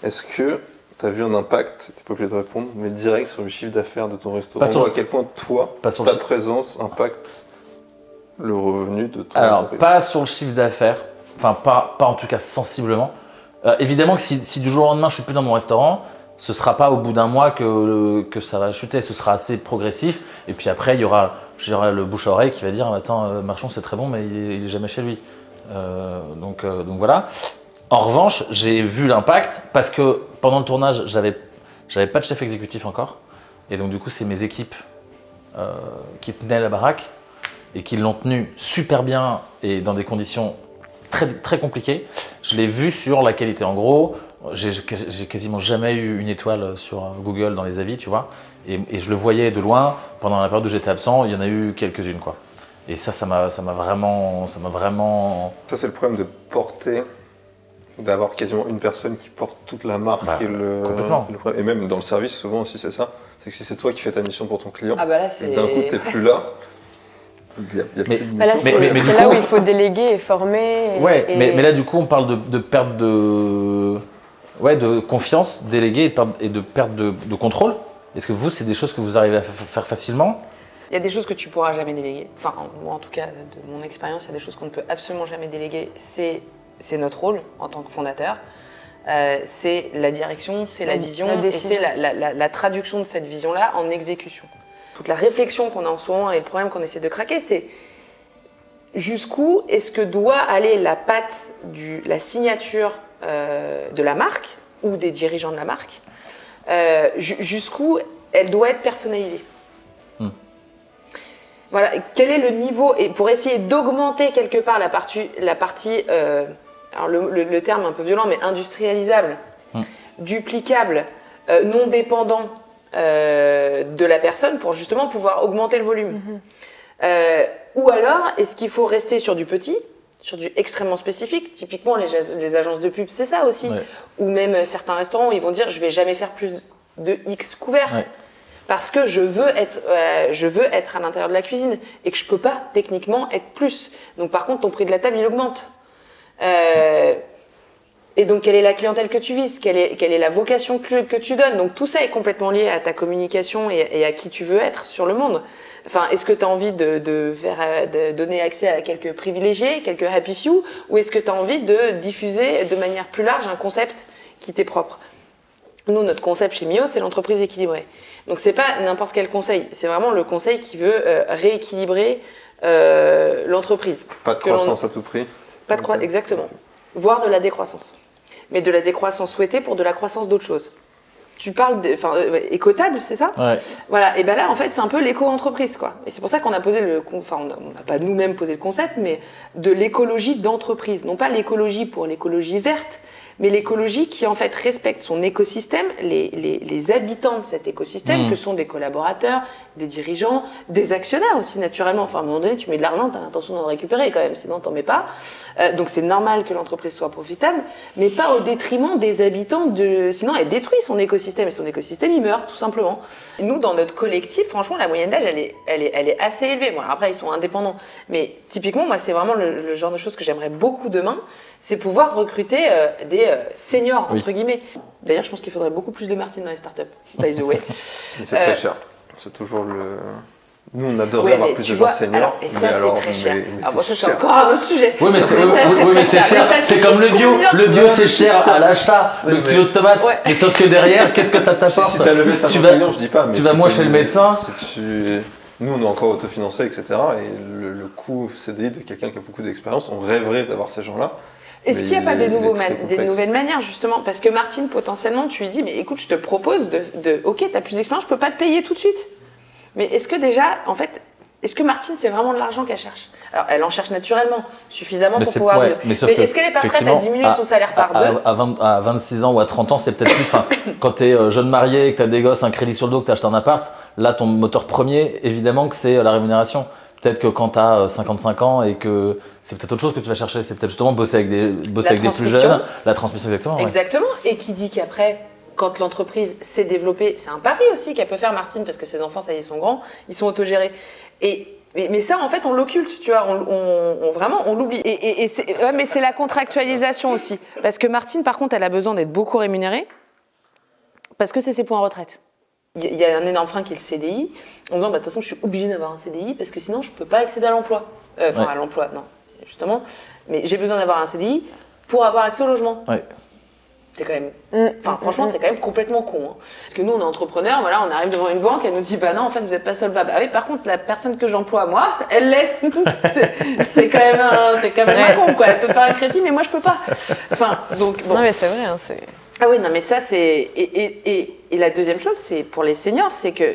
Est-ce que tu as vu un impact, tu n'es pas obligé de répondre, mais direct sur le chiffre d'affaires de ton restaurant? À quel point toi, ta présence impacte le revenu de ton entreprise? Pas sur le chiffre d'affaires, enfin pas en tout cas sensiblement. Évidemment que si du jour au lendemain je suis plus dans mon restaurant, ce ne sera pas au bout d'un mois que ça va chuter, ce sera assez progressif. Et puis après, il y aura le bouche à oreille qui va dire « Attends, Marchand c'est très bon, mais il est jamais chez lui. » Donc voilà. En revanche, j'ai vu l'impact parce que pendant le tournage, j'avais pas de chef exécutif encore. Et donc du coup, c'est mes équipes qui tenaient la baraque et qui l'ont tenue super bien et dans des conditions très, très compliquées. Je l'ai vu sur la qualité. En gros, j'ai quasiment jamais eu une étoile sur Google dans les avis, tu vois. Et je le voyais de loin. Pendant la période où j'étais absent, il y en a eu quelques-unes, quoi. Et ça m'a vraiment. Ça, c'est le problème de porter, d'avoir quasiment une personne qui porte toute la marque. Complètement. Et même dans le service, souvent aussi, c'est ça. C'est que si c'est toi qui fais ta mission pour ton client, là, et d'un coup, tu n'es plus là. Il y a plus de mission. C'est là où il faut déléguer et former. Mais là, du coup, on parle de perte de confiance, déléguer et de perte de contrôle. Est-ce que vous, c'est des choses que vous arrivez à faire facilement? Il y a des choses que tu pourras jamais déléguer. Enfin, moi, en tout cas, de mon expérience, il y a des choses qu'on ne peut absolument jamais déléguer. C'est notre rôle en tant que fondateur. C'est la direction, c'est la vision, et c'est la traduction de cette vision-là en exécution. Toute la réflexion qu'on a en ce moment et le problème qu'on essaie de craquer, c'est jusqu'où est-ce que doit aller la patte, la signature de la marque ou des dirigeants de la marque, jusqu'où elle doit être personnalisée. Voilà, quel est le niveau, et pour essayer d'augmenter quelque part la partie alors le terme est un peu violent, mais industrialisable, duplicable, non dépendant de la personne pour justement pouvoir augmenter le volume. Ou alors, est-ce qu'il faut rester sur du petit, sur du extrêmement spécifique? Typiquement, les agences de pub, c'est ça aussi. Ou même certains restaurants où ils vont dire « je vais jamais faire plus de X couverts ». Parce que je veux être à l'intérieur de la cuisine et que je peux pas techniquement être plus. Donc par contre, ton prix de la table, il augmente. Et donc, quelle est la clientèle que tu vises? Quelle est la vocation que tu donnes? Donc tout ça est complètement lié à ta communication et à qui tu veux être sur le monde. Enfin, est-ce que tu as envie de donner accès à quelques privilégiés, quelques happy few, ou est-ce que tu as envie de diffuser de manière plus large un concept qui t'est propre? Nous, notre concept chez Mio, c'est l'entreprise équilibrée. Donc, c'est pas n'importe quel conseil, c'est vraiment le conseil qui veut rééquilibrer l'entreprise. Pas de croissance à tout prix. Pas de croissance, exactement. Voire de la décroissance. Mais de la décroissance souhaitée pour de la croissance d'autre chose. Tu parles écotable, c'est ça? Ouais. Voilà, et bien là, en fait, c'est un peu l'éco-entreprise, quoi. Et c'est pour ça qu'on a posé on n'a pas nous-mêmes posé le concept, mais de l'écologie d'entreprise. Non pas l'écologie pour l'écologie verte, mais l'écologie qui en fait respecte son écosystème, les habitants de cet écosystème, que sont des collaborateurs, des dirigeants, des actionnaires aussi naturellement. Enfin, à un moment donné, tu mets de l'argent, tu as l'intention d'en récupérer quand même, sinon t'en mets pas. Donc c'est normal que l'entreprise soit profitable, mais pas au détriment des habitants, sinon elle détruit son écosystème, et son écosystème il meurt tout simplement. Et nous, dans notre collectif, franchement, la moyenne d'âge elle est assez élevée. Bon, après ils sont indépendants, mais typiquement moi c'est vraiment le genre de choses que j'aimerais beaucoup demain, c'est pouvoir recruter des seniors, entre guillemets. D'ailleurs, je pense qu'il faudrait beaucoup plus de Martine dans les startups, by the way. C'est très cher. C'est toujours le... Nous, on adorerait avoir plus de gens seniors. Alors, et ça, c'est très cher. Alors, bon, ça, c'est encore un autre sujet. Oui, mais c'est cher. C'est comme le bio. Le bio, c'est cher à l'achat. Le kilo de tomates. Mais sauf que derrière, qu'est-ce que ça t'apporte? Si tu as levé 50 millions, je dis pas. Tu vas moins chez le médecin. Nous, on est encore autofinancé, etc. Et le coût CDI de quelqu'un qui a beaucoup d'expérience, on rêverait d'avoir ces gens-là. Est-ce qu'il n'y a pas des nouvelles manières, justement? Parce que Martine, potentiellement, tu lui dis, mais écoute, je te propose ok, tu as plus d'expérience, je ne peux pas te payer tout de suite. Mais est-ce que déjà, en fait, est-ce que Martine, c'est vraiment de l'argent qu'elle cherche? Alors, elle en cherche naturellement, suffisamment pour pouvoir vivre. Mais est-ce qu'elle n'est pas prête à diminuer son salaire par 2? À 26 ans ou à 30 ans, c'est peut-être plus. Quand tu es jeune marié, que tu as des gosses, un crédit sur le dos, que tu achètes un appart, là, ton moteur premier, évidemment que c'est la rémunération. Peut-être que quand tu as 55 ans et que c'est peut-être autre chose que tu vas chercher, c'est peut-être justement bosser avec des plus jeunes, la transmission, exactement. Exactement. Ouais. Et qui dit qu'après, quand l'entreprise s'est développée, c'est un pari aussi qu'elle peut faire Martine, parce que ses enfants, ça y est, sont grands, ils sont autogérés. Mais ça, en fait, on l'occulte, tu vois, vraiment, on l'oublie. Mais c'est la contractualisation aussi. Parce que Martine, par contre, elle a besoin d'être beaucoup rémunérée, parce que c'est ses points retraite. Il y a un énorme frein qui est le CDI, en disant, de toute façon, je suis obligée d'avoir un CDI, parce que sinon, je ne peux pas accéder à l'emploi. À l'emploi, non, justement. Mais j'ai besoin d'avoir un CDI pour avoir accès au logement. Ouais. C'est quand même... franchement, c'est quand même complètement con. Hein. Parce que nous, on est entrepreneurs, voilà, on arrive devant une banque, elle nous dit, bah non, en fait, vous n'êtes pas solvable. Ah oui, par contre, la personne que j'emploie, moi, elle l'est. c'est quand même un con, quoi. Elle peut faire un crédit, mais moi, je peux pas. Donc, bon. Non, mais c'est vrai, hein, Ah oui, non, mais ça, c'est... Et la deuxième chose, c'est pour les seniors, c'est que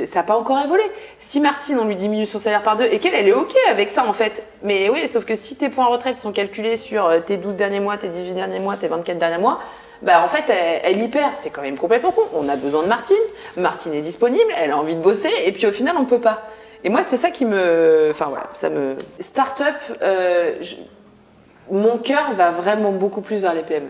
ça n'a pas encore évolué. Si Martine, on lui diminue son salaire par 2 et qu'elle est OK avec ça, en fait. Mais oui, sauf que si tes points retraite sont calculés sur tes 12 derniers mois, tes 18 derniers mois, tes 24 derniers mois, bah en fait, elle y perd. C'est quand même complètement con. On a besoin de Martine. Martine est disponible, elle a envie de bosser, et puis au final, on ne peut pas. Et moi, c'est ça qui me... Enfin, voilà, ça me... Start-up, mon cœur va vraiment beaucoup plus vers les PME.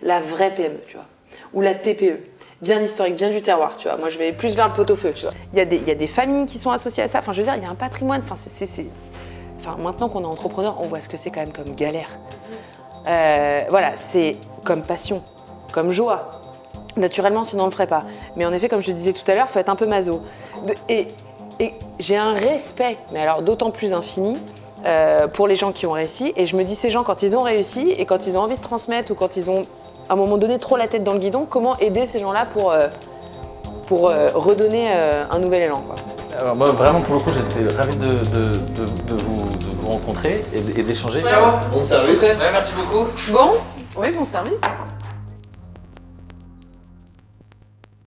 La vraie PME, tu vois. Ou la TPE. Bien historique, bien du terroir, tu vois. Moi, je vais plus vers le pot-au-feu, tu vois. Il y a des familles qui sont associées à ça. Enfin, je veux dire, il y a un patrimoine. Enfin, maintenant qu'on est entrepreneur, on voit ce que c'est quand même comme galère. Voilà, c'est comme passion, comme joie. Naturellement, sinon on ne le ferait pas. Mais en effet, comme je te disais tout à l'heure, il faut être un peu maso. Et j'ai un respect, mais alors d'autant plus infini, pour les gens qui ont réussi. Et je me dis, ces gens, quand ils ont réussi et quand ils ont envie de transmettre ou quand ils ont à un moment donné trop la tête dans le guidon, comment aider ces gens-là pour redonner un nouvel élan, quoi. Alors moi vraiment pour le coup j'étais ravi de vous rencontrer et d'échanger. Bon service. Ouais, merci beaucoup. Bon, oui, bon service.